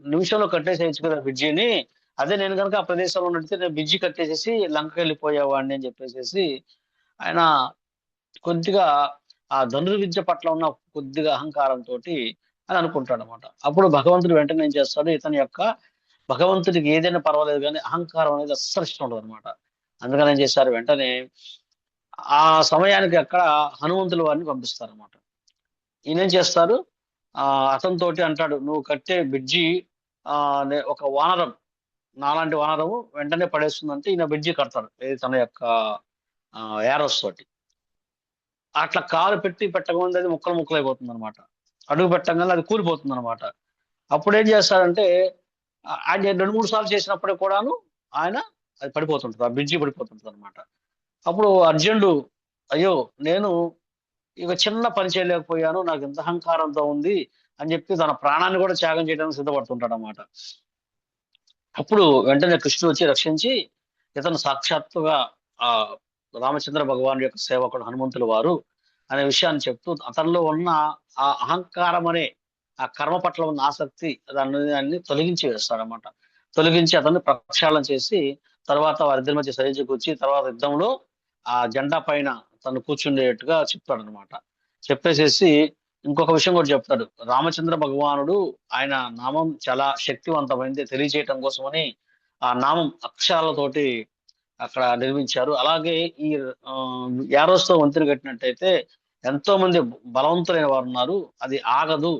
నిమిషంలో కట్టేసేయచ్చు కదా బ్రిడ్జిని. అదే నేను కనుక ఆ ప్రదేశంలో ఉన్నట్టు నేను బ్రిడ్జి కట్టేసేసి లంకకి వెళ్ళిపోయేవాడిని అని చెప్పేసి ఆయన కొద్దిగా ఆ ధనుర్విద్య పట్ల ఉన్న కొద్దిగా అహంకారంతో అని అనుకుంటాడు అనమాట. అప్పుడు భగవంతుడు వెంటనే ఏం చేస్తాడు, ఇతని యొక్క భగవంతుడికి ఏదైనా పర్వాలేదు కానీ అహంకారం అనేది అస్సలు ఇష్టం ఉండదు అనమాట. అందుకని ఏం చేశారు, వెంటనే ఆ సమయానికి అక్కడ హనుమంతుల వారిని పంపిస్తారనమాట. ఈయన ఏం చేస్తారు, అతనితోటి అంటాడు, నువ్వు కట్టే బ్రిడ్జి ఒక వానరం, నాలాంటి వానరము వెంటనే పడేస్తుందంటే ఈయన బ్రిడ్జి కడతాడు తన యొక్క యారోస్ తోటి. అట్లా కాలు పెట్టి పెట్టకముందు అది ముక్కలు ముక్కలు అయిపోతుంది అనమాట. అడుగు పెట్టగానే అది కూలిపోతుంది అనమాట. అప్పుడు ఏం చేస్తాడంటే ఆయన 2-3 సార్లు చేసినప్పుడే కూడాను ఆయన అది పడిపోతుంటుంది, ఆ బ్రిడ్జి పడిపోతుంటుంది అనమాట. అప్పుడు అర్జునుడు అయ్యో నేను ఇక చిన్న పని చేయలేకపోయాను, నాకు ఇంత అహంకారంతో ఉంది అని చెప్పి తన ప్రాణాన్ని కూడా త్యాగం చేయడానికి సిద్ధపడుతుంటాడు అనమాట. అప్పుడు వెంటనే కృష్ణుడు వచ్చి రక్షించి ఇతను సాక్షాత్తుగా ఆ రామచంద్ర భగవాన్ యొక్క సేవకుడు హనుమంతుల వారు అనే విషయాన్ని చెప్తూ అతనిలో ఉన్న ఆ అహంకారం అనే ఆ కర్మ పట్ల ఉన్న ఆసక్తి దాన్ని తొలగించి వేస్తాడనమాట. తొలగించి అతన్ని ప్రక్షాళన చేసి తర్వాత వారిద్దరి మధ్య సరిచి కూర్చి తర్వాత యుద్ధంలో ఆ జెండా పైన తను కూర్చుండేట్టుగా చెప్తాడనమాట. చెప్పేసేసి ఇంకొక విషయం కూడా చెప్తాడు, రామచంద్ర భగవానుడు ఆయన నామం చాలా శక్తివంతమైంది తెలియజేయటం కోసమని ఆ నామం అక్షరాలతోటి అక్కడ నిర్మించారు. అలాగే ఈ యారోస్తో వంతెన కట్టినట్టయితే ఎంతో మంది బలవంతులైన వారు ఉన్నారు, అది ఆగదు.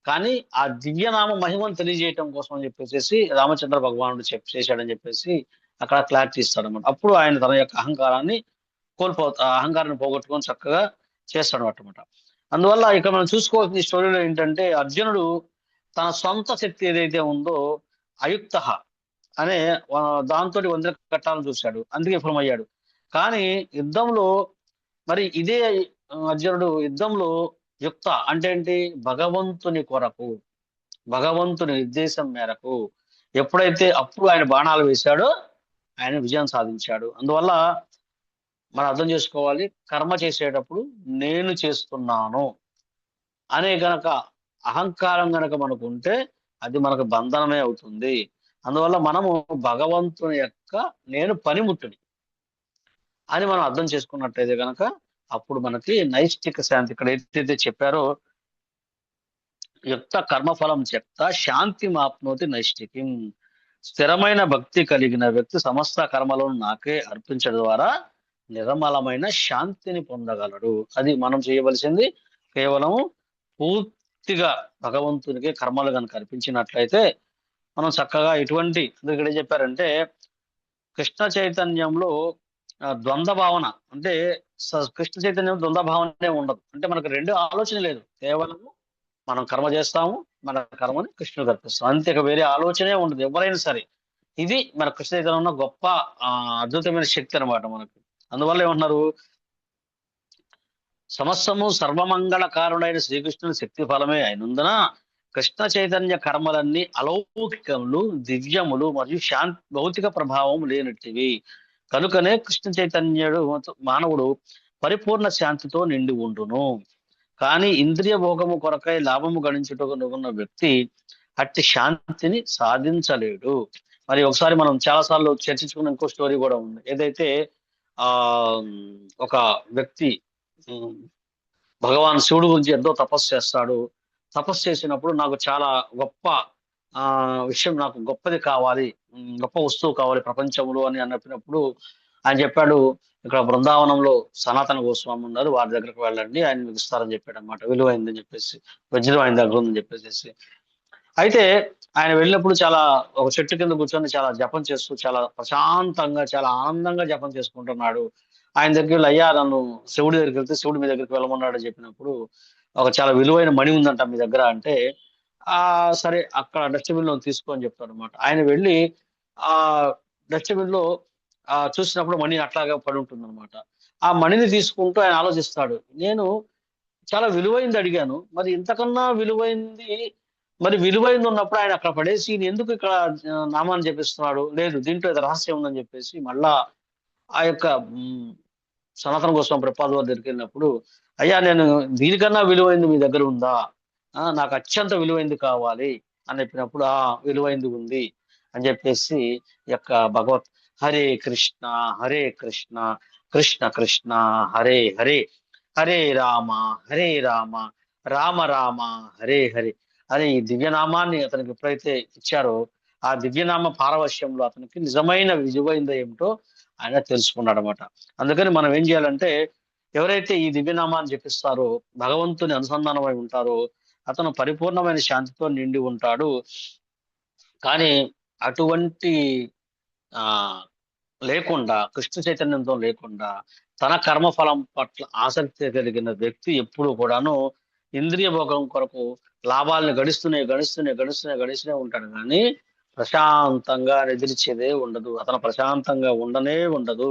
కానీ ఆ దివ్యనామ మహిమను తెలియజేయటం కోసం అని చెప్పేసి రామచంద్ర భగవానుడు చేశాడని చెప్పేసి అక్కడ క్లారిటీ ఇస్తాడనమాట. అప్పుడు ఆయన తన యొక్క అహంకారాన్ని అహంకారాన్ని పోగొట్టుకొని చక్కగా చేస్తాడు అనమాట. అందువల్ల ఇక్కడ మనం చూసుకోవాల్సిన ఈ స్టోరీలో ఏంటంటే అర్జునుడు తన సొంత శక్తి ఏదైతే ఉందో అయుక్త అనే దాంతో వంతెన కట్టాలని చూశాడు, అందుకే విఫలమయ్యాడు. కానీ యుద్ధంలో మరి ఇదే అర్జునుడు యుద్ధంలో యుక్త అంటే ఏంటి, భగవంతుని కొరకు భగవంతుని నిర్దేశం మేరకు ఎప్పుడైతే అప్పుడు ఆయన బాణాలు వేశాడో ఆయన విజయం సాధించాడు. అందువల్ల మనం అర్థం చేసుకోవాలి, కర్మ చేసేటప్పుడు నేను చేస్తున్నాను అనే గనక అహంకారం గనక మనకు ఉంటే అది మనకు బంధనమే అవుతుంది. అందువల్ల మనము భగవంతుని యొక్క నేను పనిముట్టుని అని మనం అర్థం చేసుకున్నట్టయితే గనక అప్పుడు మనకి నైష్టిక శాంతి, ఇక్కడ ఏదైతే చెప్పారో యుక్త కర్మఫలం చెప్త శాంతి మాప్నోతి నైష్టికం, స్థిరమైన భక్తి కలిగిన వ్యక్తి సమస్త కర్మలను నాకే అర్పించడం ద్వారా నిర్మలమైన శాంతిని పొందగలడు. అది మనం చేయవలసింది. కేవలం పూర్తిగా భగవంతునికి కర్మలు కనుక అర్పించినట్లయితే మనం చక్కగా ఎటువంటి ఇక్కడ ఏం చెప్పారంటే కృష్ణ చైతన్యంలో ద్వంద్వ భావన అంటే కృష్ణ చైతన్యం ద్వంద్వ భావనే ఉండదు. అంటే మనకు రెండు ఆలోచన లేదు, కేవలము మనం కర్మ చేస్తాము, మన కర్మని కృష్ణుడు అర్పిస్తాం, అంతే, వేరే ఆలోచనే ఉండదు ఎవరైనా సరే. ఇది మన కృష్ణ చైతన్యం ఉన్న గొప్ప అద్భుతమైన శక్తి అనమాట మనకు. అందువల్ల ఏమంటున్నారు, సమస్తము సర్వమంగళ కారుడైన శ్రీకృష్ణుని శక్తి ఫలమే అయినందున కృష్ణ చైతన్య కర్మలన్నీ అలౌకికములు, దివ్యములు మరియు భౌతిక ప్రభావం లేనట్టివి. కనుకనే కృష్ణ చైతన్యుడు మానవుడు పరిపూర్ణ శాంతితో నిండి ఉండును. కానీ ఇంద్రియ భోగము కొరకై లాభము గణించుటకు నువ్వున్న వ్యక్తి అట్టి శాంతిని సాధించలేడు. మరి ఒకసారి మనం చాలాసార్లు చర్చించుకున్న ఇంకో స్టోరీ కూడా ఉంది. ఏదైతే ఒక వ్యక్తి భగవాన్ శివుడు గురించి ఎంతో తపస్సు చేస్తాడు. తపస్సు చేసినప్పుడు నాకు చాలా గొప్ప విషయం, నాకు గొప్పది కావాలి, గొప్ప వస్తువు కావాలి ప్రపంచంలో అని అన్నప్పుడు ఆయన చెప్పాడు, ఇక్కడ బృందావనంలో సనాతన గోస్వామి ఉన్నారు, వారి దగ్గరకు వెళ్ళండి, ఆయన మీకు ఇస్తారని చెప్పాడు అనమాట. విలువైందని చెప్పేసి, వజ్రం ఆయన దగ్గర ఉందని చెప్పేసి. అయితే ఆయన వెళ్ళినప్పుడు చాలా ఒక చెట్టు కింద కూర్చొని చాలా జపం చేస్తూ చాలా ప్రశాంతంగా చాలా ఆనందంగా జపం చేసుకుంటున్నాడు. ఆయన దగ్గరికి వెళ్ళి, అయ్యా నన్ను శివుడి దగ్గరికి వెళ్తే శివుడు మీ దగ్గరికి వెళ్ళమన్నాడు అని చెప్పినప్పుడు, ఒక చాలా విలువైన మణి ఉందంట మీ దగ్గర అంటే, ఆ సరే అక్కడ డస్ట్‌బిన్ లో తీసుకో అని చెప్తాడు అనమాట. ఆయన వెళ్ళి ఆ డస్ట్‌బిన్ లో చూసినప్పుడు మణి అట్లాగా పడి ఉంటుంది అనమాట. ఆ మణిని తీసుకుంటూ ఆయన ఆలోచిస్తాడు. నేను చాలా విలువైంది అడిగాను. మరి ఇంతకన్నా విలువైంది, మరి విలువైంది ఉన్నప్పుడు ఆయన అక్కడ పడేసి ఈయన ఎందుకు ఇక్కడ నామాన్ని జపిస్తున్నాడు? లేదు దీంట్లో ఏదో రహస్యం ఉందని చెప్పేసి మళ్ళా ఆ యొక్క సనాతన గోస్వామి ప్రపాద్ వారి దగ్గరికి వెళ్ళినప్పుడు, అయ్యా నేను దీనికన్నా విలువైంది మీ దగ్గర ఉందా? నాకు అత్యంత విలువైంది కావాలి అని చెప్పినప్పుడు, విలువైంది ఉంది అని చెప్పేసి ఈ యొక్క భగవత్ హరే కృష్ణ హరే కృష్ణ కృష్ణ కృష్ణ హరే హరే హరే రామ హరే రామ రామ రామ హరే హరే అని ఈ దివ్యనామాన్ని అతనికి ఎప్పుడైతే ఇచ్చారో, ఆ దివ్యనామ పారవశ్యంలో అతనికి నిజమైన విలువైందో ఏమిటో ఆయన తెలుసుకున్నాడు అనమాట. అందుకని మనం ఏం చేయాలంటే, ఎవరైతే ఈ దివ్యనామాన్ని జపిస్తారో, భగవంతుని అనుసంధానమై ఉంటారో, అతను పరిపూర్ణమైన శాంతితో నిండి ఉంటాడు. కానీ అటువంటి ఆ లేకుండా, కృష్ణ చైతన్యంతో లేకుండా, తన కర్మఫలం పట్ల ఆసక్తి కలిగిన వ్యక్తి ఎప్పుడు కూడాను ఇంద్రియ భోగం కొరకు లాభాలను గడిస్తూనే ఉంటాడు కానీ ప్రశాంతంగా నిద్రించేదే ఉండదు. అతను ప్రశాంతంగా ఉండనే ఉండదు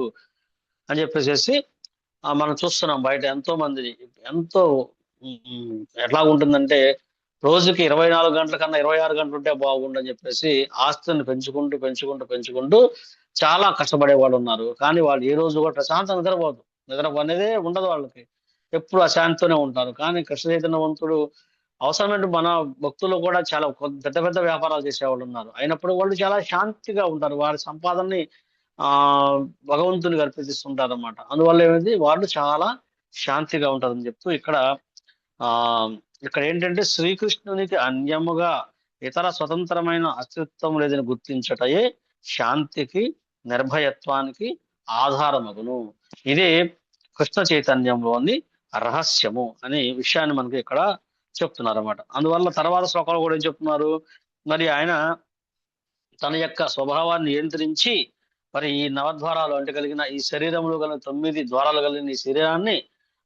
అని చెప్పేసి మనం చూస్తున్నాం బయట ఎంతో మంది. ఎంతో ఎట్లా ఉంటుందంటే, రోజుకి 24 గంటల కన్నా 26 గంటలు ఉంటే బాగుండని చెప్పేసి ఆస్తులను పెంచుకుంటూ చాలా కష్టపడే వాళ్ళు ఉన్నారు. కానీ వాళ్ళు ఏ రోజు కూడా ప్రశాంతంగా నిద్ర అనేదే ఉండదు వాళ్ళకి. ఎప్పుడు అశాంతితోనే ఉంటారు. కానీ కృష్ణ చైతన్యవంతుడు అవసరమైన మన భక్తులు కూడా చాలా పెద్ద పెద్ద వ్యాపారాలు చేసేవాళ్ళు ఉన్నారు. అయినప్పుడు వాళ్ళు చాలా శాంతిగా ఉంటారు. వారి సంపాదనని ఆ భగవంతునికి అర్పిస్తుంటారు అన్నమాట. అందువల్ల ఏమైంది, వాళ్ళు చాలా శాంతిగా ఉంటారని చెప్తూ ఆ ఇక్కడ ఏంటంటే, శ్రీకృష్ణునికి అన్యముగా ఇతర స్వతంత్రమైన అస్తిత్వం లేదని గుర్తించటయే శాంతికి నిర్భయత్వానికి ఆధారమగును. ఇదే కృష్ణ చైతన్యంలోని రహస్యము అనే విషయాన్ని మనకి ఇక్కడ చెప్తున్నారు అన్నమాట. అందువల్ల తర్వాత శ్లోకాలు కూడా ఏం చెప్తున్నారు, మరి ఆయన తన యొక్క స్వభావాన్ని నియంత్రించి, మరి ఈ నవద్వారాలు అంటే కలిగిన ఈ శరీరంలో గల 9 ద్వారాలు కలిగిన ఈ శరీరాన్ని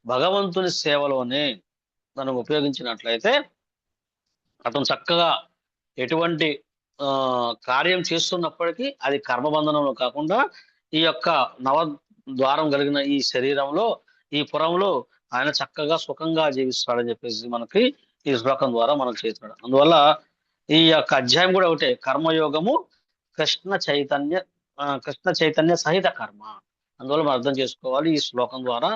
భగవంతుని సేవలోనే మనం ఉపయోగించినట్లయితే, అతను చక్కగా ఎటువంటి కార్యం చేస్తున్నప్పటికీ అది కర్మబంధనంలో కాకుండా ఈ యొక్క నవ ద్వారం కలిగిన ఈ శరీరంలో, ఈ పురంలో ఆయన చక్కగా సుఖంగా జీవిస్తాడని చెప్పేసి మనకి ఈ శ్లోకం ద్వారా మనకు చేస్తున్నాడు. అందువల్ల ఈ యొక్క అధ్యాయం కూడా ఒకటే, కర్మయోగము కృష్ణ చైతన్య సహిత కర్మ. అందువల్ల మనం అర్థం చేసుకోవాలి, ఈ శ్లోకం ద్వారా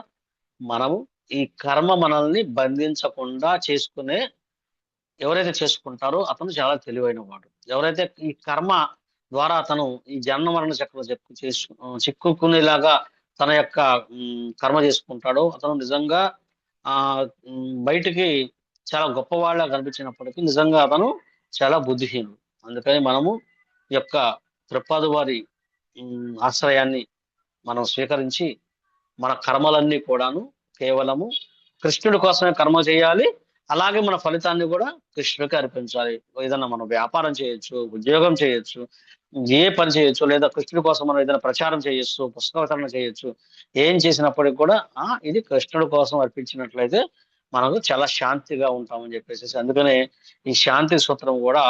మనము ఈ కర్మ మనల్ని బంధించకుండా ఎవరైతే చేసుకుంటారో అతను చాలా తెలివైన వాడు. ఎవరైతే ఈ కర్మ ద్వారా అతను ఈ జన్మ మరణ చక్రం చిక్కుకునేలాగా తన యొక్క కర్మ చేసుకుంటాడో, అతను నిజంగా బయటికి చాలా గొప్పవాళ్ళ కనిపించినప్పటికీ నిజంగా అతను చాలా బుద్ధిహీనుడు. అందుకని మనము ఈ యొక్క త్రిపాదు వారి ఆశ్రయాన్ని మనం స్వీకరించి మన కర్మలన్నీ కూడాను కేవలము కృష్ణుడి కోసమే కర్మ చేయాలి. అలాగే మన ఫలితాన్ని కూడా కృష్ణుడికి అర్పించాలి. ఏదైనా మనం వ్యాపారం చేయొచ్చు, ఉద్యోగం చేయొచ్చు, ఏ పని చేయొచ్చు, లేదా కృష్ణుడి కోసం మనం ఏదైనా ప్రచారం చేయొచ్చు, పుస్తక వితరణ చేయొచ్చు. ఏం చేసినప్పటికి కూడా ఇది కృష్ణుడి కోసం అర్పించినట్లయితే మనకు చాలా శాంతిగా ఉంటామని చెప్పేసి, అందుకనే ఈ శాంతి సూత్రం కూడా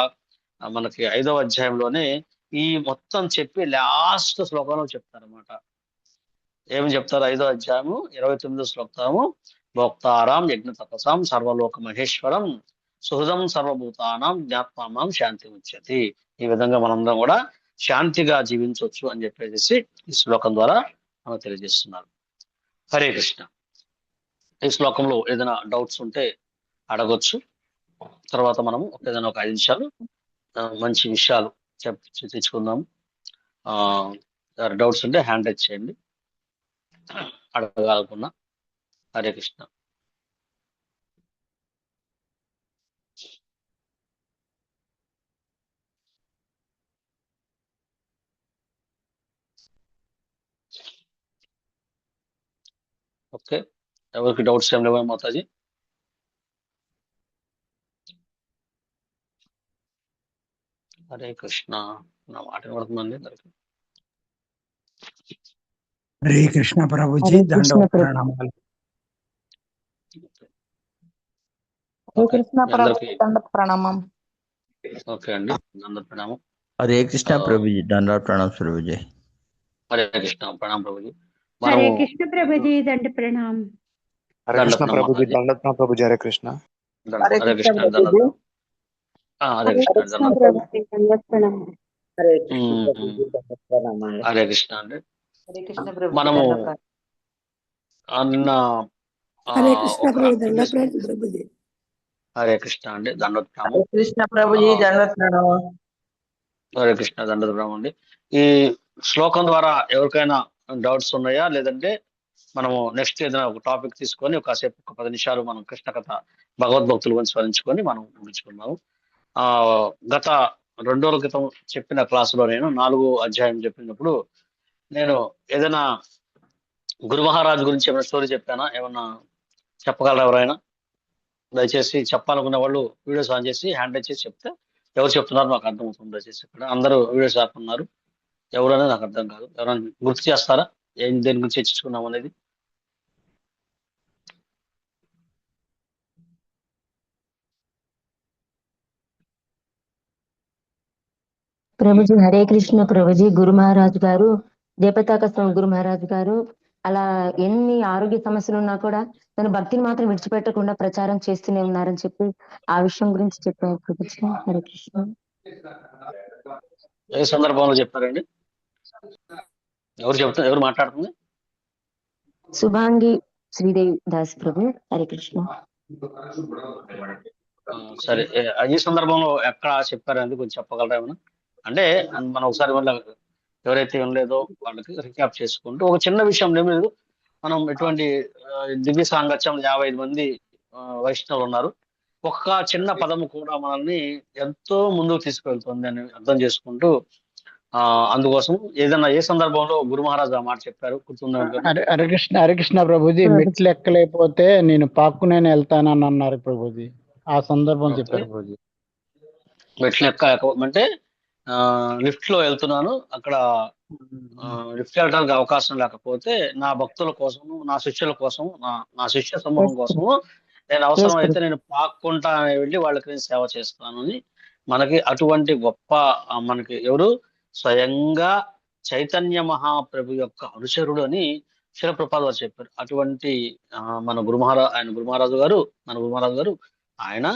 మనకి 5వ అధ్యాయంలోనే ఈ మొత్తం చెప్పి లాస్ట్ శ్లోకంలో చెప్తారన్నమాట. ఏమని చెప్తారు? 5వ అధ్యాయము 29వ శ్లోకము, భోక్తారాం యజ్ఞ తపసాం సర్వలోక మహేశ్వరం సుహృదం సర్వభూతానాం జ్ఞాత్మాం శాంతి ఉచ్యతి. ఈ విధంగా మనందరం కూడా శాంతిగా జీవించవచ్చు అని చెప్పేసి ఈ శ్లోకం ద్వారా మనకు తెలియజేస్తున్నారు. హరే కృష్ణ. ఈ శ్లోకంలో ఏదైనా డౌట్స్ ఉంటే అడగొచ్చు. తర్వాత మనము ఏదైనా ఒక 5 నిమిషాలు మంచి విషయాలు తెచ్చుకుందాము. డౌట్స్ ఉంటే హ్యాండ్ రైజ్ చేయండి, అడగాలనుకున్నా. హరే కృష్ణ. ఓకే, ఎవరికి డౌట్స్ ఏం లేవా మాతాజీ? హరే కృష్ణ. నా మాట పడుతుందండి అందరికి? హరే కృష్ణ ప్రభుజీ, హరే కృష్ణ దండవత్ ప్రభు. ప్రణామాలు. హరే ఓకే, కృష్ణ ప్రభు, అందరికి దండవత్ ప్రణామం. ఓకే అండి. అందరి ప్రణామం. హరే కృష్ణ ప్రభుజీ, దండాలు ప్రణామ్ ప్రభుజీ. హరే కృష్ణ ప్రణాం ప్రభుజీ. హరే మనము కృష్ణ ప్రభుజీ, దండ ప్రణాం. హరే కృష్ణ దండప్రణాం ప్రభుజీ, మాతాజీ. దండత్న ప్రభుజీ. హరే కృష్ణ. హరే హరే కృష్ణ కృష్ణ ప్రభుజీ. దండప్రణాం. హరే హరే కృష్ణ కృష్ణ దండప్రణాం. ప్రభు. దండ ప్రణాం. హరే కృష్ణ ప్రభుజీ, దండప్రణామాలు. హరే కృష్ణ అండి. హరే కృష్ణ ప్రభు, మనము దండ ప్రణామం. నిన్న హరే కృష్ణ ఒక ప్రభు, దండ ప్రణామం ప్రభుజీ. హరే కృష్ణ అండి. దండోత్ప్రణామం. హరే కృష్ణ ప్రభుజీ, దండప్రణామం. హరే కృష్ణ దండోత్ప్రణామం అండి. ఈ శ్లోకం ద్వారా ఎవరికైనా డౌట్స్ ఉన్నాయా, లేదంటే మనము నెక్స్ట్ ఏదైనా ఒక టాపిక్ తీసుకొని కాసేపు ఒక 10 నిమిషాలు మనం కృష్ణ కథ భగవద్భక్తుల గురించి స్మరించుకొని మనం ముగించుకున్నాము. గత 2 రోజుల క్రితం చెప్పిన క్లాసులో నేను 4వ అధ్యాయం చెప్పినప్పుడు నేను ఏదైనా గురు మహారాజ్ గురించి ఏమైనా స్టోరీ చెప్పానా? ఏమన్నా చెప్పగలరా ఎవరైనా? దయచేసి చెప్పాలనుకున్న వాళ్ళు వీడియోస్ ఆన్ చేసి హ్యాండ్ రైజ్ చేసి చెప్తే ఎవరు చెప్తున్నారు నాకు అర్థమవుతుంది. దయచేసి ఇక్కడ అందరూ వీడియోస్ ఆపుతున్నారు, ఎవరనేది నాకు అర్థం కాదు. ఎవరైనా గుర్తు చేస్తారా దేని గురించి చర్చించుకున్నాం అనేది? ప్రభుజీ హరే కృష్ణ ప్రభుజీ. గురు మహారాజు గారు, జయపతాక స్వామి గురు మహారాజు గారు అలా ఎన్ని ఆరోగ్య సమస్యలు ఉన్నా కూడా తన భక్తిని మాత్రం విడిచిపెట్టకుండా ప్రచారం చేస్తూనే ఉన్నారని చెప్పి ఆ విషయం గురించి చెప్పారు ప్రభుజీ. హరే కృష్ణ. ఏ సందర్భంలో చెప్పారండి? ఎవరు మాట్లాడుతుంది? శుభాంగి శ్రీదేవి దాస్ ప్రభు. హరే కృష్ణ. సరే, ఈ సందర్భంలో ఎక్కడ చెప్పారనేది కొంచెం చెప్పగలరా ఏమన్నా? అంటే మనం ఒకసారి వల్ల ఎవరైతే వినలేదో వాళ్ళకి రికాప్ చేసుకుంటూ ఒక చిన్న విషయం ఏం లేదు. మనం ఎటువంటి దివ్య సాంగత్యం 55 మంది వైష్ణవులు ఉన్నారు. ఒక్క చిన్న పదము కూడా మనల్ని ఎంతో ముందుకు తీసుకువెళ్తుంది అని అర్థం చేసుకుంటూ అందుకోసం ఏదైనా ఏ సందర్భంలో గురు మహారాజ్ ఆ మాట చెప్పారు గుర్తుందా? హరే కృష్ణ ప్రభుజీ, మెట్లు ఎక్కలేకపోతే నేను పాక్కునే వెళ్తానని అన్నారు ప్రభుజీ. ఆ సందర్భం చెప్పారు ప్రభుజీ. మెట్లు ఎక్కమంటే లిఫ్ట్ లో వెళ్తున్నాను, అక్కడ లిఫ్ట్ వెళ్ళడానికి అవకాశం లేకపోతే నా భక్తుల కోసము, నా శిష్యుల కోసము, నా శిష్య సమూహం కోసము నేను అవసరం అయితే నేను పాక్కుంటా వెళ్ళి వాళ్ళకి నేను సేవ చేస్తాను అని మనకి అటువంటి గొప్ప మనకి ఎవరు స్వయంగా చైతన్య మహాప్రభు యొక్క అనుచరుడు అని శిల ప్రపాద్ వారు చెప్పారు. అటువంటి మన గురు మహారాజు గారు ఆయన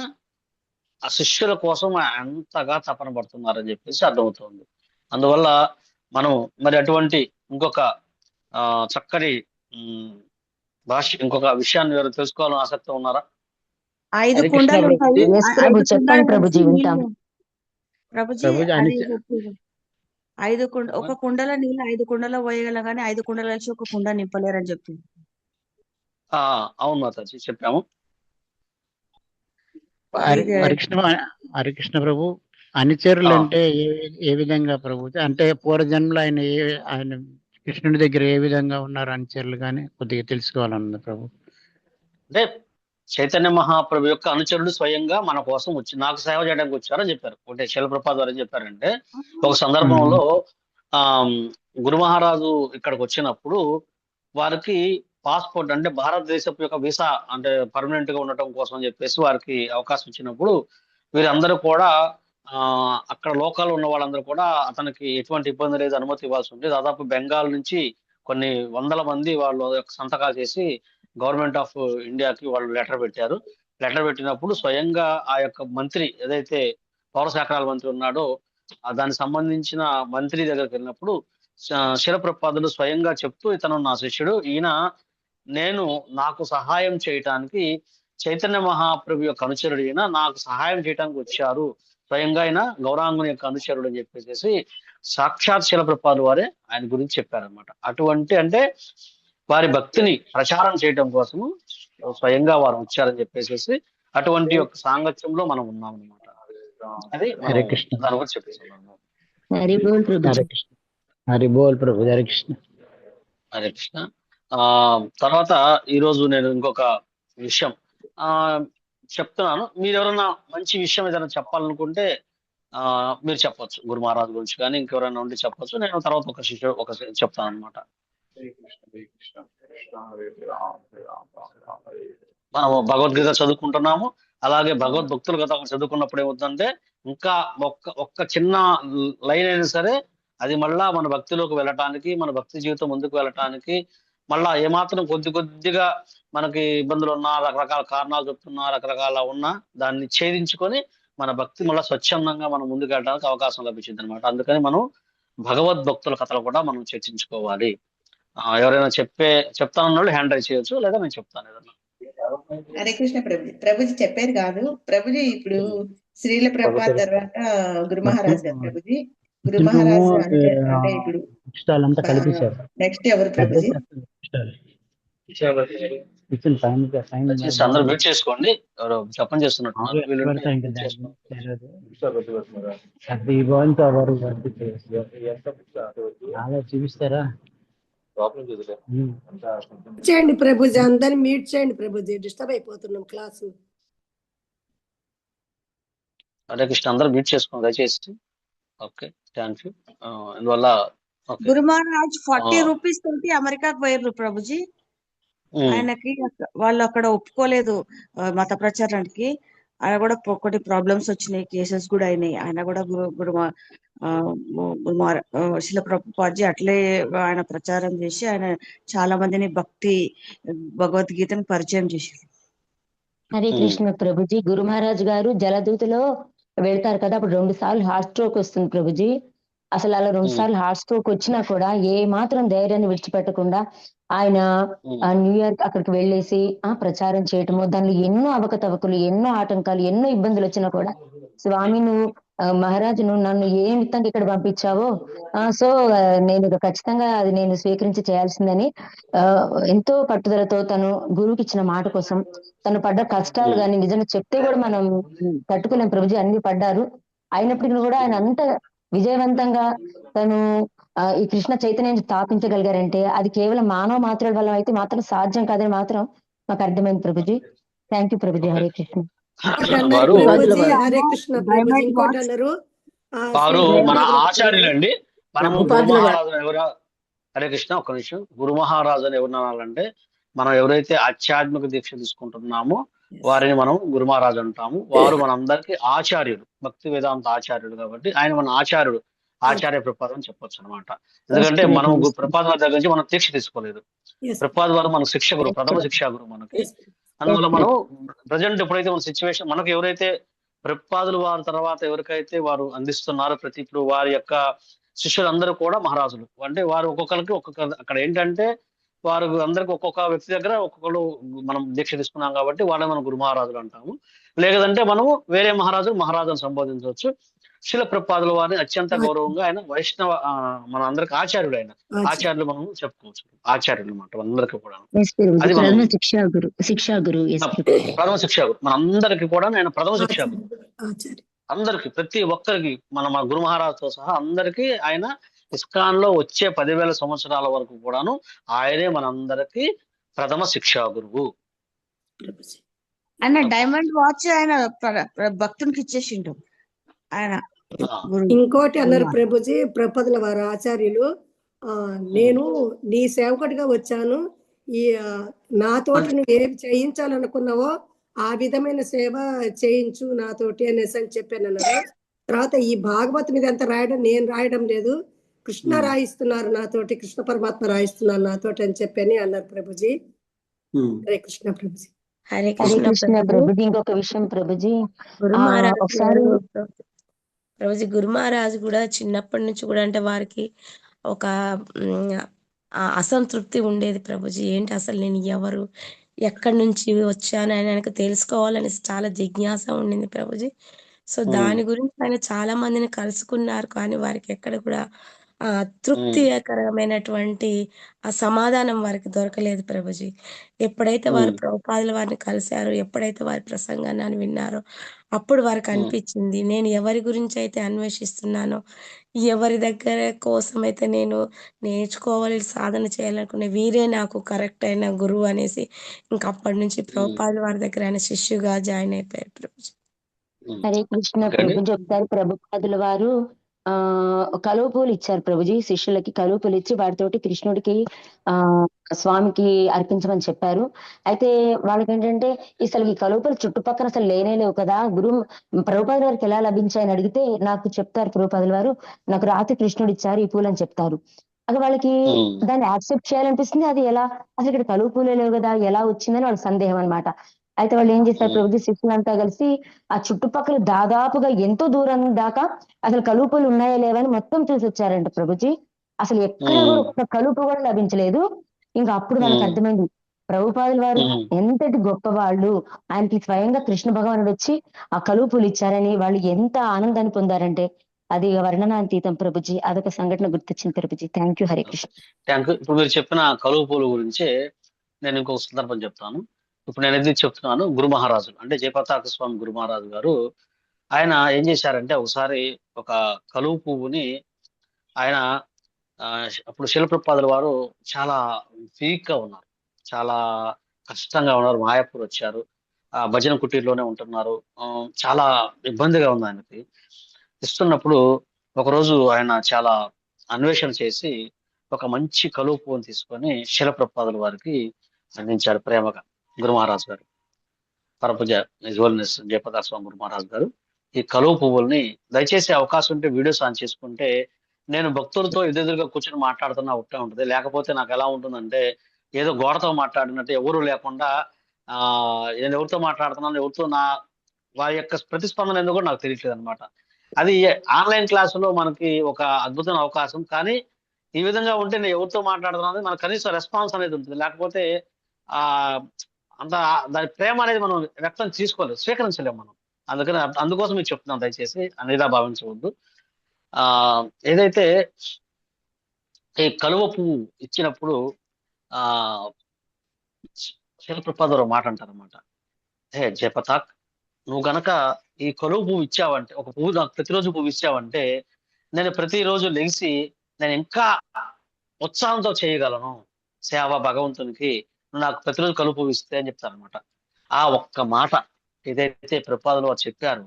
ఆ శిష్యుల కోసం ఎంతగా తపన పడుతున్నారని చెప్పేసి అర్థమవుతుంది. అందువల్ల మనం మరి అటువంటి ఇంకొక చక్కని ఇంకొక విషయాన్ని ఎవరు తెలుసుకోవాలని ఆసక్తి ఉన్నారా? 5 కుండలు ఉంటాయి. చెప్పండి ప్రభుజీ, వింటాం. ప్రభుజీ ఒక కుండల నీళ్ళు 5 కుండలో పోయగలం కానీ 5 కుండలు వచ్చి ఒక కుండ నింపలేరని చెప్తుంది. అవును మాతాజీ, చెప్పాము. హరికృష్ణ ప్రభు, అనుచరులు అంటే ఏ విధంగా ప్రభు? అంటే పూర్వజన్మలో ఆయన కృష్ణుడి దగ్గర ఏ విధంగా ఉన్నారు అనుచరులు కానీ కొద్దిగా తెలుసుకోవాలన్నది ప్రభు. అంటే చైతన్య మహాప్రభు యొక్క అనుచరుడు స్వయంగా మన కోసం వచ్చి నాకు సేవ చేయడానికి వచ్చారని చెప్పారు. అంటే శిలప్రపాద్ వారు ఏం చెప్పారంటే, ఒక సందర్భంలో గురు మహారాజు ఇక్కడికి వచ్చినప్పుడు వారికి పాస్పోర్ట్ అంటే భారతదేశపు యొక్క వీసా అంటే పర్మనెంట్ గా ఉండటం కోసం చెప్పేసి వారికి అవకాశం ఇచ్చినప్పుడు వీరందరూ కూడా అక్కడ లోకల్ ఉన్న వాళ్ళందరూ కూడా అతనికి ఎటువంటి ఇబ్బంది లేదు అనుమతి ఇవ్వాల్సి ఉంది. దాదాపు బెంగాల్ నుంచి కొన్ని వందల మంది వాళ్ళు సంతకాలు చేసి గవర్నమెంట్ ఆఫ్ ఇండియాకి వాళ్ళు లెటర్ పెట్టారు. లెటర్ పెట్టినప్పుడు స్వయంగా ఆ యొక్క మంత్రి ఏదైతే పౌర శాఖల మంత్రి ఉన్నాడో దానికి సంబంధించిన మంత్రి దగ్గరికి వెళ్ళినప్పుడు శిలప్రపాదులు స్వయంగా చెప్తూ, ఇతను నా శిష్యుడు, ఈయన నాకు సహాయం చేయటానికి చైతన్య మహాప్రభు యొక్క అనుచరుడు, ఈయన నాకు సహాయం చేయడానికి వచ్చారు, స్వయంగా ఆయన గౌరాంగుని యొక్క అనుచరుడు అని చెప్పేసి సాక్షాత్ శిలప్రపాదులు వారే ఆయన గురించి చెప్పారనమాట. అటువంటి అంటే వారి భక్తిని ప్రచారం చేయడం కోసము స్వయంగా వారు వచ్చారని చెప్పేసి అటువంటి ఒక సాంగత్యంలో మనం ఉన్నాం అనమాట. అది దాని గురించి చెప్పేస్తున్నాను. హరి బోల్ ప్రభు. హరే కృష్ణ. హరే కృష్ణ. తర్వాత ఈరోజు నేను ఇంకొక విషయం చెప్తున్నాను. మీరు ఎవరైనా మంచి విషయం ఏదైనా చెప్పాలనుకుంటే మీరు చెప్పొచ్చు గురు మహారాజ్ గురించి కానీ ఇంకెవరైనా ఉండి చెప్పొచ్చు. నేను తర్వాత ఒక శిష్యుడు చెప్తాను అనమాట. మనం భగవద్గీత చదువుకుంటున్నాము. అలాగే భగవద్భక్తుల కథ చదువుకున్నప్పుడు ఏమవుతుందంటే ఇంకా ఒక్క చిన్న లైన్ అయినా సరే అది మళ్ళా మన భక్తిలోకి వెళ్ళటానికి, మన భక్తి జీవితం ముందుకు వెళ్ళటానికి, మళ్ళా ఏమాత్రం కొద్దిగా మనకి ఇబ్బందులు ఉన్నా, రకరకాల కారణాలు చెప్తున్నా, రకరకాల ఉన్నా దాన్ని ఛేదించుకొని మన భక్తి మళ్ళీ స్వచ్ఛందంగా మనం ముందుకు వెళ్ళడానికి అవకాశం లభించింది అనమాట. అందుకని మనం భగవద్భక్తుల కథలు కూడా మనం చర్చించుకోవాలి. ఎవరైనా చెప్తానన్న వాళ్ళు హ్యాండ్ రైజ్ చేయొచ్చు, లేదా నేను చెప్తాను ఏదన్నా. హరే కృష్ణ ప్రభుజీ. ప్రభుజీ చెప్పారు కాదు ప్రభుజీ. ఇప్పుడు శ్రీల ప్రభుపాద తర్వాత గురు మహారాజ్ గారు ప్రభుజీ. గురు మహారాజ్ అంటే ఇప్పుడు నెక్స్ట్ ఎవరు ప్రభుజీ? అందరూ మ్యూట్ చేసుకోండి. ఎవరు చెప్పని చేస్తున్నట్టు చూపిస్తారా? చేయండి ప్రభుజీ, అందరిని మ్యూట్ చేయండి ప్రభుజీ, డిస్టర్బ్ అయిపోతున్నాం క్లాసు. హరే కృష్ణ, అందరూ మ్యూట్ చేసుకోండి దయచేసి. Okay, thank you. అందువల్ల గురు మహారాజ్ 40 రూపీస్ తోటి అమెరికాకు పోయారు ప్రభుజీ. ఆయనకి వాళ్ళు అక్కడ ఒప్పుకోలేదు మత ప్రచారానికి. ఆయన కూడా కొన్ని ప్రాబ్లమ్స్ వచ్చినాయి, కేసెస్ కూడా అయినాయి. ఆయన కూడా శిల ప్రభుపాద్జీ అట్లే ఆయన ప్రచారం చేసి ఆయన చాలా మందిని భగవద్గీతను పరిచయం చేశారు. హరే కృష్ణ ప్రభుజీ. గురు మహారాజ్ గారు జలదూతలో వెళ్తారు కదా, అప్పుడు 2 సార్లు హార్ట్ స్ట్రోక్ వస్తుంది ప్రభుజీ. అసలు అలా 2 సార్లు హార్ట్ స్ట్రోక్ వచ్చినా కూడా ఏ మాత్రం ధైర్యాన్ని విడిచిపెట్టకుండా ఆయన న్యూయార్క్ అక్కడికి వెళ్ళేసి ప్రచారం చేయటము, దానిలో ఎన్నో అవకతవకలు, ఎన్నో ఆటంకాలు, ఎన్నో ఇబ్బందులు వచ్చినా కూడా స్వామి నువ్వు మహారాజును నన్ను ఏ నిమిత్తంగా ఇక్కడ పంపించావో సో నేను ఖచ్చితంగా అది నేను స్వీకరించి చేయాల్సిందని ఎంతో పట్టుదలతో తను గురువుకి ఇచ్చిన మాట కోసం తను పడ్డ కష్టాలు కానీ నిజంగా చెప్తే కూడా మనం తట్టుకోలేం ప్రభుజీ. అన్ని పడ్డారు, అయినప్పటికీ కూడా ఆయన అంత విజయవంతంగా తను ఈ కృష్ణ చైతన్యాన్ని స్థాపించగలిగారంటే అది కేవలం మానవ మాత్రుల వల్ల అయితే మాత్రం సాధ్యం కాదని మాత్రం మాకు అర్థమైంది ప్రభుజీ. Thank you Prabhuji. హరే కృష్ణ. హరే కృష్ణ ప్రభుజీ. ఇంకోటి అన్నారు వారు మన ఆచార్యులండి. మనము గురు మహారాజు ఎవరు? హరే కృష్ణ, ఒక్క నిమిషం. గురు మహారాజు అని ఎవరన్నారంటే మనం ఎవరైతే ఆధ్యాత్మిక దీక్ష తీసుకుంటున్నామో వారిని మనం గురు మహారాజు అంటాము. వారు మనందరికి ఆచార్యుడు, భక్తి వేదాంత ఆచార్యుడు. కాబట్టి ఆయన మన ఆచార్యుడు, ఆచార్య ప్రపాదం అని చెప్పొచ్చు అనమాట. ఎందుకంటే మనం ప్రపాద దగ్గర నుంచి మనం దీక్ష తీసుకోలేదు. ప్రపాద వారు మన శిక్షకుడు, ప్రథమ శిక్షాగురు మనకి. అందువల్ల మనం ప్రజెంట్ ఎప్పుడైతే మన సిచ్యువేషన్ మనకు ఎవరైతే ప్రపాదులు వారి తర్వాత ఎవరికైతే వారు అందిస్తున్నారో ఇప్పుడు వారి యొక్క శిష్యులందరూ కూడా మహారాజులు. అంటే వారు ఒక్కొక్కరికి అక్కడ ఏంటంటే వారు అందరికి ఒక్కొక్క వ్యక్తి దగ్గర ఒక్కొక్కరు మనం దీక్ష తీసుకున్నాం కాబట్టి వాళ్ళని మనం గురు మహారాజులు అంటాము. లేదంటే మనము వేరే మహారాజును సంబోధించవచ్చు. శిల ప్రభుపాదుల వారిని అత్యంత గౌరవంగా ఆయన వైష్ణవ మన అందరికి ఆచార్యుడు, ఆయన ఆచార్యులు మనం చెప్పుకోవచ్చు. ఆచార్యులు అన్నమాట అందరికి కూడా. అది ప్రథమ శిక్షాగురు మన అందరికి కూడా ఆయన ప్రథమ శిక్షాగురు. అందరికి ప్రతి ఒక్కరికి మన గురు మహారాజుతో సహా అందరికి ఆయన ఇస్కాన్ లో వచ్చే 10,000 సంవత్సరాల వరకు కూడాను ఆయనే మనందరికి ప్రథమ శిక్షా గురువు. ఆయన డైమండ్ వాచ్ ఆయన భక్తునికి ఇచ్చేసిండు ఆయన. ఇంకోటి అన్నారు ప్రభుజీ ప్రపదల వారు ఆచార్యులు, నేను నీ సేవకుడిగా వచ్చాను, ఈ నాతోటి నువ్వు ఏమి చేయించాలనుకున్నావో ఆ విధమైన సేవ చేయించు నాతోటి అనేసి అని చెప్పాను అన్నారు. తర్వాత ఈ భాగవతం మీద అంతా రాయడం నేను రాయడం లేదు, కృష్ణ రాయిస్తున్నారు నాతోటి, కృష్ణ పరమాత్మ రాయిస్తున్నారు నాతోటి అని చెప్పని అన్నారు ప్రభుజీ. హరే కృష్ణ ప్రభుజీ. హరే కృష్ణ ప్రభుజీ. ఇంకొక విషయం ప్రభుజీ, ప్రభుజీ గురు మహారాజు కూడా చిన్నప్పటి నుంచి కూడా అంటే వారికి ఒక అసంతృప్తి ఉండేది ప్రభుజీ. ఏంటి అసలు నేను ఎవరు, ఎక్కడి నుంచి వచ్చాను అని ఆయనకు తెలుసుకోవాలని చాలా జిజ్ఞాస ఉండింది ప్రభుజీ. సో దాని గురించి ఆయన చాలా మందిని కలుసుకున్నారు, కానీ వారికి ఎక్కడ కూడా తృప్తికరమైనటువంటి ఆ సమాధానం వారికి దొరకలేదు ప్రభుజీ. ఎప్పుడైతే వారు ప్రభుపాదుల వారిని కలిశారో, ఎప్పుడైతే వారి ప్రసంగాన్ని విన్నారో అప్పుడు వారికి అనిపించింది, నేను ఎవరి గురించి అయితే అన్వేషిస్తున్నానో, ఎవరి దగ్గర కోసం అయితే నేను నేర్చుకోవాలి, సాధన చేయాలనుకునే వీరే నాకు కరెక్ట్ అయిన గురువు అనేసి ఇంకా అప్పటి నుంచి ప్రభుపాదుల వారి దగ్గర ఆయన శిష్యుగా జాయిన్ అయిపోయారు ప్రభుజీ. హరే కృష్ణ ఓకే అండి. ప్రభుజీ. ఒకసారి ప్రభుపాదుల వారు కలువ పూలు ఇచ్చారు ప్రభుజీ. శిష్యులకి కలువ పూలు ఇచ్చి వాటితోటి కృష్ణుడికి ఆ స్వామికి అర్పించమని చెప్పారు. అయితే వాళ్ళకి ఏంటంటే అసలు ఈ కలువ పూలు చుట్టుపక్కల అసలు లేనే లేవు కదా, ప్రభుపాదుల వారికి ఎలా లభించాయని అడిగితే నాకు చెప్తారు ప్రభుపాదుల వారు, నాకు రాత్రి కృష్ణుడు ఇచ్చారు ఈ పూలు అని చెప్తారు. అది వాళ్ళకి దాన్ని యాక్సెప్ట్ చేయాలనిపిస్తుంది. అది ఎలా, అసలు ఇక్కడ కలువ పూలే లేవు కదా, ఎలా వచ్చిందని వాళ్ళ సందేహం అన్నమాట. అయితే వాళ్ళు ఏం చేస్తారు ప్రభుజీ, శిష్యులంతా కలిసి ఆ చుట్టుపక్కల దాదాపుగా ఎంతో దూరం దాకా అసలు కలువ పూలు ఉన్నాయా లేవని మొత్తం చూసి వచ్చారంట ప్రభుజీ. అసలు ఎక్కడ కూడా ఒక్క కలుపు కూడా లభించలేదు. ఇంకా అప్పుడు వాళ్ళకి అర్థమైంది ప్రభుపాదుల వారు ఎంతటి గొప్ప వాళ్ళు, ఆయనకి స్వయంగా కృష్ణ భగవానుడు వచ్చి ఆ కలువ పూలు ఇచ్చారని వాళ్ళు ఎంత ఆనందాన్ని పొందారంటే అది వర్ణనాతీతం ప్రభుజీ. అదొక సంఘటన గుర్తొచ్చింది Prabhuji. Thank you, Hare Krishna. Thank you. ఇప్పుడు మీరు చెప్పిన కలువ పూలు గురించే నేను ఇంకొక సందర్భం చెప్తాను. ఇప్పుడు నేను ఎందుకు చెప్తున్నాను, గురు మహారాజు అంటే జయపతాక స్వామి గురు మహారాజు గారు ఆయన ఏం చేశారంటే ఒకసారి ఒక కలువ పువ్వుని ఆయన అప్పుడు శిలప్రపాదుల వారు చాలా వీక్ గా ఉన్నారు, చాలా కష్టంగా ఉన్నారు, మాయాపూర్ వచ్చారు, ఆ భజన కుటీర్లోనే ఉంటున్నారు, చాలా ఇబ్బందిగా ఉంది ఆయనకి. ఇస్తున్నప్పుడు ఒకరోజు ఆయన చాలా అన్వేషణ చేసి ఒక మంచి కలువ పువ్వుని తీసుకొని శిలప్రపాదుల వారికి అందించారు ప్రేమగా గురు మహారాజు గారు. పరపూజ జయపతాక స్వామి గురు మహారాజు గారు ఈ కలువ పువ్వుల్ని దయచేసి అవకాశం ఉంటే వీడియోస్ ఆన్ చేసుకుంటే, నేను భక్తులతో ఎదురుగా కూర్చొని మాట్లాడుతున్నా ఒకటే ఉంటుంది, లేకపోతే నాకు ఎలా ఉంటుందంటే ఏదో గోడతో మాట్లాడినట్టు ఎవరు లేకుండా నేను ఎవరితో మాట్లాడుతున్నాను, ఎవరితో వారి యొక్క ప్రతిస్పందన ఎందుకు నాకు తెలియట్లేదు అనమాట. అది ఆన్లైన్ క్లాసులో మనకి ఒక అద్భుతమైన అవకాశం, కానీ ఈ విధంగా ఉంటే నేను ఎవరితో మాట్లాడుతున్నాను మనకు కనీసం రెస్పాన్స్ అనేది ఉంటుంది, లేకపోతే అంత దాని ప్రేమ అనేది మనం వ్యక్తం చేసుకోలేదు, స్వీకరించలేము మనం. అందుకోసం మీకు చెప్తున్నాను, దయచేసి అనేదా భావించవద్దు. ఏదైతే ఈ కలువ పువ్వు ఇచ్చినప్పుడు శిలప్రపాదులు మాట అంటారనమాట, హే జయపతాక్, నువ్వు గనక ఈ కలువ పువ్వు ఇచ్చావంటే, ఒక పువ్వు నాకు ప్రతిరోజు పువ్వు ఇచ్చావంటే నేను ప్రతిరోజు లెగిసి నేను ఇంకా ఉత్సాహంతో చేయగలను సేవ భగవంతునికి, నువ్వు నాకు ప్రతిరోజు కలువ పువ్వు ఇస్తే అని చెప్తారనమాట. ఆ ఒక్క మాట ఏదైతే ప్రపాదులు వారు చెప్పారు,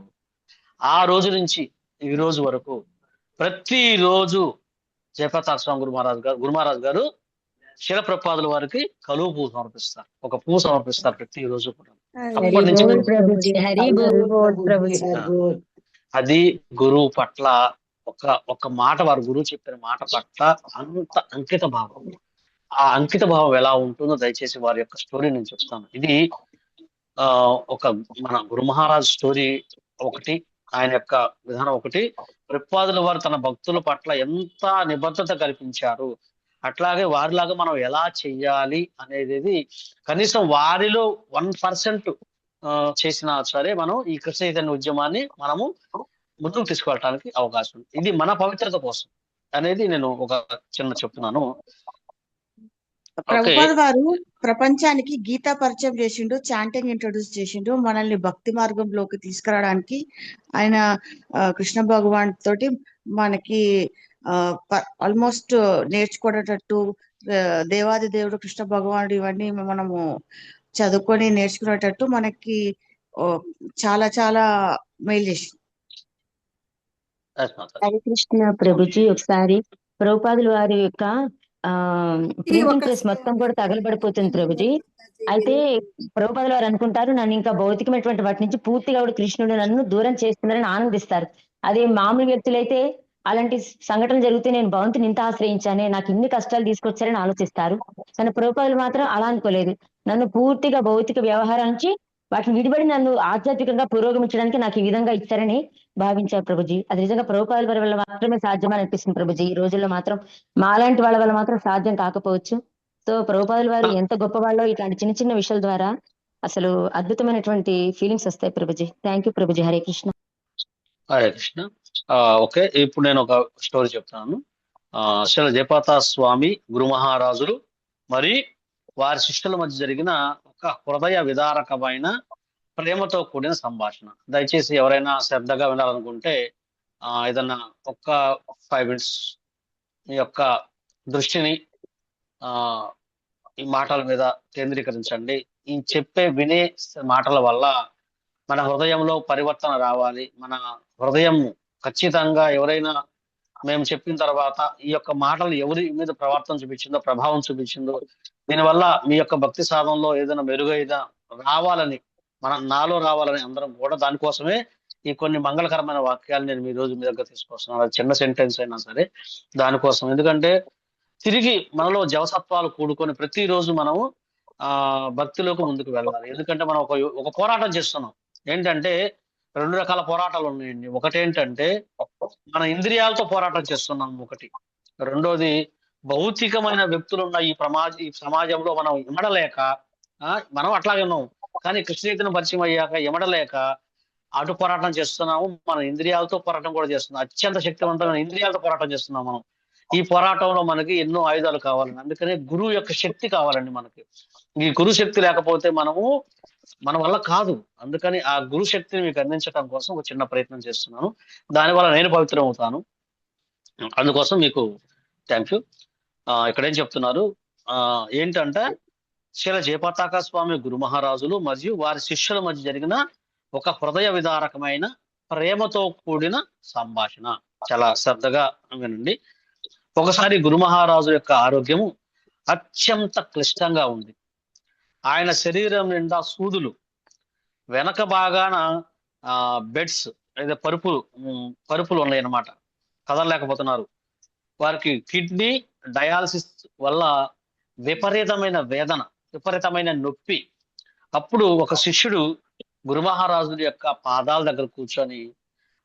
ఆ రోజు నుంచి ఈ రోజు వరకు ప్రతిరోజు జయపతాక స్వామి గురు మహారాజు గారు శిలప్రపాదుల వారికి కలువ పువ్వు సమర్పిస్తారు, ఒక పువ్వు సమర్పిస్తారు ప్రతిరోజు కూడా. అప్పటి నుంచి అది గురువు పట్ల ఒక మాట, వారు గురువు చెప్పిన మాట పట్ల అంత అంకిత భావం. ఆ అంకిత భావం ఎలా ఉంటుందో దయచేసి వారి యొక్క స్టోరీ నేను చెప్తాను. ఇది ఒక మన గురు మహారాజ్ స్టోరీ ఒకటి, ఆయన యొక్క విధానం ఒకటి, ప్రపాదుల వారు తన భక్తుల పట్ల ఎంత నిబద్ధత కల్పించారు, అట్లాగే వారిలాగా మనం ఎలా చెయ్యాలి అనేది కనీసం వారిలో 1% చేసినా సరే మనం ఈ కృష్ణ చైతన్య ఉద్యమాన్ని మనము ముందుకు తీసుకెళ్ళడానికి అవకాశం ఉంది. ఇది మన పవిత్రత కోసం అనేది నేను ఒక చిన్న చెప్తున్నాను. ప్రభుపాద వారు ప్రపంచానికి గీతా పరిచయం చేసిండు, చాంటింగ్ ఇంట్రొడ్యూస్ చేసిండు, మనల్ని భక్తి మార్గంలోకి తీసుకురావడానికి. ఆయన కృష్ణ భగవాన్ తోటి మనకి ఆల్మోస్ట్ నేర్చుకునేటట్టు, దేవాది దేవుడు కృష్ణ భగవానుడు ఇవన్నీ మనము చదువుకొని నేర్చుకునేటట్టు మనకి చాలా చాలా మెయిల్ చేసింది. హరే కృష్ణ ప్రభుజీ. ఒకసారి ప్రభుపాదుల వారి యొక్క ప్రింటింగ్ ప్రెస్ మొత్తం కూడా తగలబడిపోతుంది ప్రభుజీ. అయితే ప్రభుపాదుల వారు అనుకుంటారు, నన్ను ఇంకా భౌతికమైనటువంటి వాటి నుంచి పూర్తిగా కూడా కృష్ణుడు నన్ను దూరం చేస్తున్నారని ఆనందిస్తారు. అదే మామూలు వ్యక్తులైతే అలాంటి సంఘటన జరిగితే నేను భగవంతుని ఇంత ఆశ్రయించానే, నాకు ఇన్ని కష్టాలు తీసుకొచ్చారని ఆలోచిస్తారు. కానీ ప్రభుపాదులు మాత్రం అలా అనుకోలేదు, నన్ను పూర్తిగా భౌతిక వ్యవహారం నుంచి వాటిని విడిపడి నన్ను ఆధ్యాత్మికంగా పురోగమించడానికి నాకు ఈ విధంగా ఇచ్చారని భావించారు ప్రభుజీ. అది నిజంగా ప్రభుపాదుల వారి వల్ల మాత్రమే సాధ్యమని అనిపిస్తుంది ప్రభుజీ. ఈ రోజుల్లో మాత్రం మాలాంటి వాళ్ళ వల్ల మాత్రం సాధ్యం కాకపోవచ్చు. సో ప్రభుపాదుల వారు ఎంత గొప్ప వాళ్ళో ఇట్లాంటి చిన్న చిన్న విషయాల ద్వారా అసలు అద్భుతమైనటువంటి ఫీలింగ్స్ వస్తాయి Prabhuji. Thank you Prabhuji. Hare Krishna. Hare Krishna. Okay, ఇప్పుడు నేను ఒక స్టోరీ చెప్తాను. శ్రీ జయపతాక స్వామి గురు మహారాజులు మరి వారి శిష్యుల మధ్య జరిగిన ఒక హృదయ విదారకమైన ప్రేమతో కూడిన సంభాషణ. దయచేసి ఎవరైనా శ్రద్ధగా వినాలనుకుంటే ఏదన్నా ఒక్క 5 minutes మీ యొక్క దృష్టిని ఈ మాటల మీద కేంద్రీకరించండి. ఈ చెప్పే వినే మాటల వల్ల మన హృదయంలో పరివర్తన రావాలి. మన హృదయం ఖచ్చితంగా ఎవరైనా మేము చెప్పిన తర్వాత ఈ యొక్క మాటలు ఎవరి మీద ప్రవర్తన చూపించిందో, ప్రభావం చూపించిందో, దీనివల్ల మీ యొక్క భక్తి సాధనలో ఏదైనా మెరుగైనా రావాలని, నాలో రావాలని అందరం కూడా దానికోసమే ఈ కొన్ని మంగళకరమైన వాక్యాలు నేను మీ రోజు మీ దగ్గర తీసుకొస్తున్నాను. అది చిన్న సెంటెన్స్ అయినా సరే దానికోసం. ఎందుకంటే తిరిగి మనలో జవసత్వాలు కూడుకొని ప్రతిరోజు మనము భక్తిలోకి ముందుకు వెళ్ళాలి. ఎందుకంటే మనం ఒక పోరాటం చేస్తున్నాం. ఏంటంటే 2 రకాల పోరాటాలు ఉన్నాయండి. ఒకటేంటంటే మన ఇంద్రియాలతో పోరాటం చేస్తున్నాం ఒకటి. రెండోది భౌతికమైన వ్యక్తులు ఉన్న ఈ సమాజంలో మనం ఇమడలేక మనం అట్లాగే ఉన్నాం. కానీ కృష్ణ చైతన్యం పరిచయం అయ్యాక ఇమడలేక అటు పోరాటం చేస్తున్నాము. మన ఇంద్రియాలతో పోరాటం కూడా చేస్తున్నాం. అత్యంత శక్తివంతమైన ఇంద్రియాలతో పోరాటం చేస్తున్నాం మనం. ఈ పోరాటంలో మనకి ఎన్నో ఆయుధాలు కావాలండి. అందుకనే గురువు యొక్క శక్తి కావాలండి మనకి. ఈ గురు శక్తి లేకపోతే మన వల్ల కాదు. అందుకని ఆ గురు శక్తిని మీకు అందించడం కోసం ఒక చిన్న ప్రయత్నం చేస్తున్నాను. దానివల్ల నేను పవిత్రం అవుతాను. అందుకోసం మీకు థ్యాంక్ యూ. ఇక్కడ ఏం చెప్తున్నారు ఏంటంటే శ్రీల జయపతాక స్వామి గురు మహారాజులు మరియు వారి శిష్యుల మధ్య జరిగిన ఒక హృదయ విదారకమైన ప్రేమతో కూడిన సంభాషణ. చాలా శ్రద్ధగా వినండి. ఒకసారి గురు మహారాజు యొక్క ఆరోగ్యము అత్యంత క్లిష్టంగా ఉంది. ఆయన శరీరం నిండా సూదులు, వెనక భాగాన బెడ్స్ లేదా పరుపులు ఉన్నాయన్నమాట. కదలలేకపోతున్నారు. వారికి కిడ్నీ డయాలసిస్ వల్ల విపరీతమైన వేదన, విపరీతమైన నొప్పి. అప్పుడు ఒక శిష్యుడు గురు మహారాజుల యొక్క పాదాల దగ్గర కూర్చొని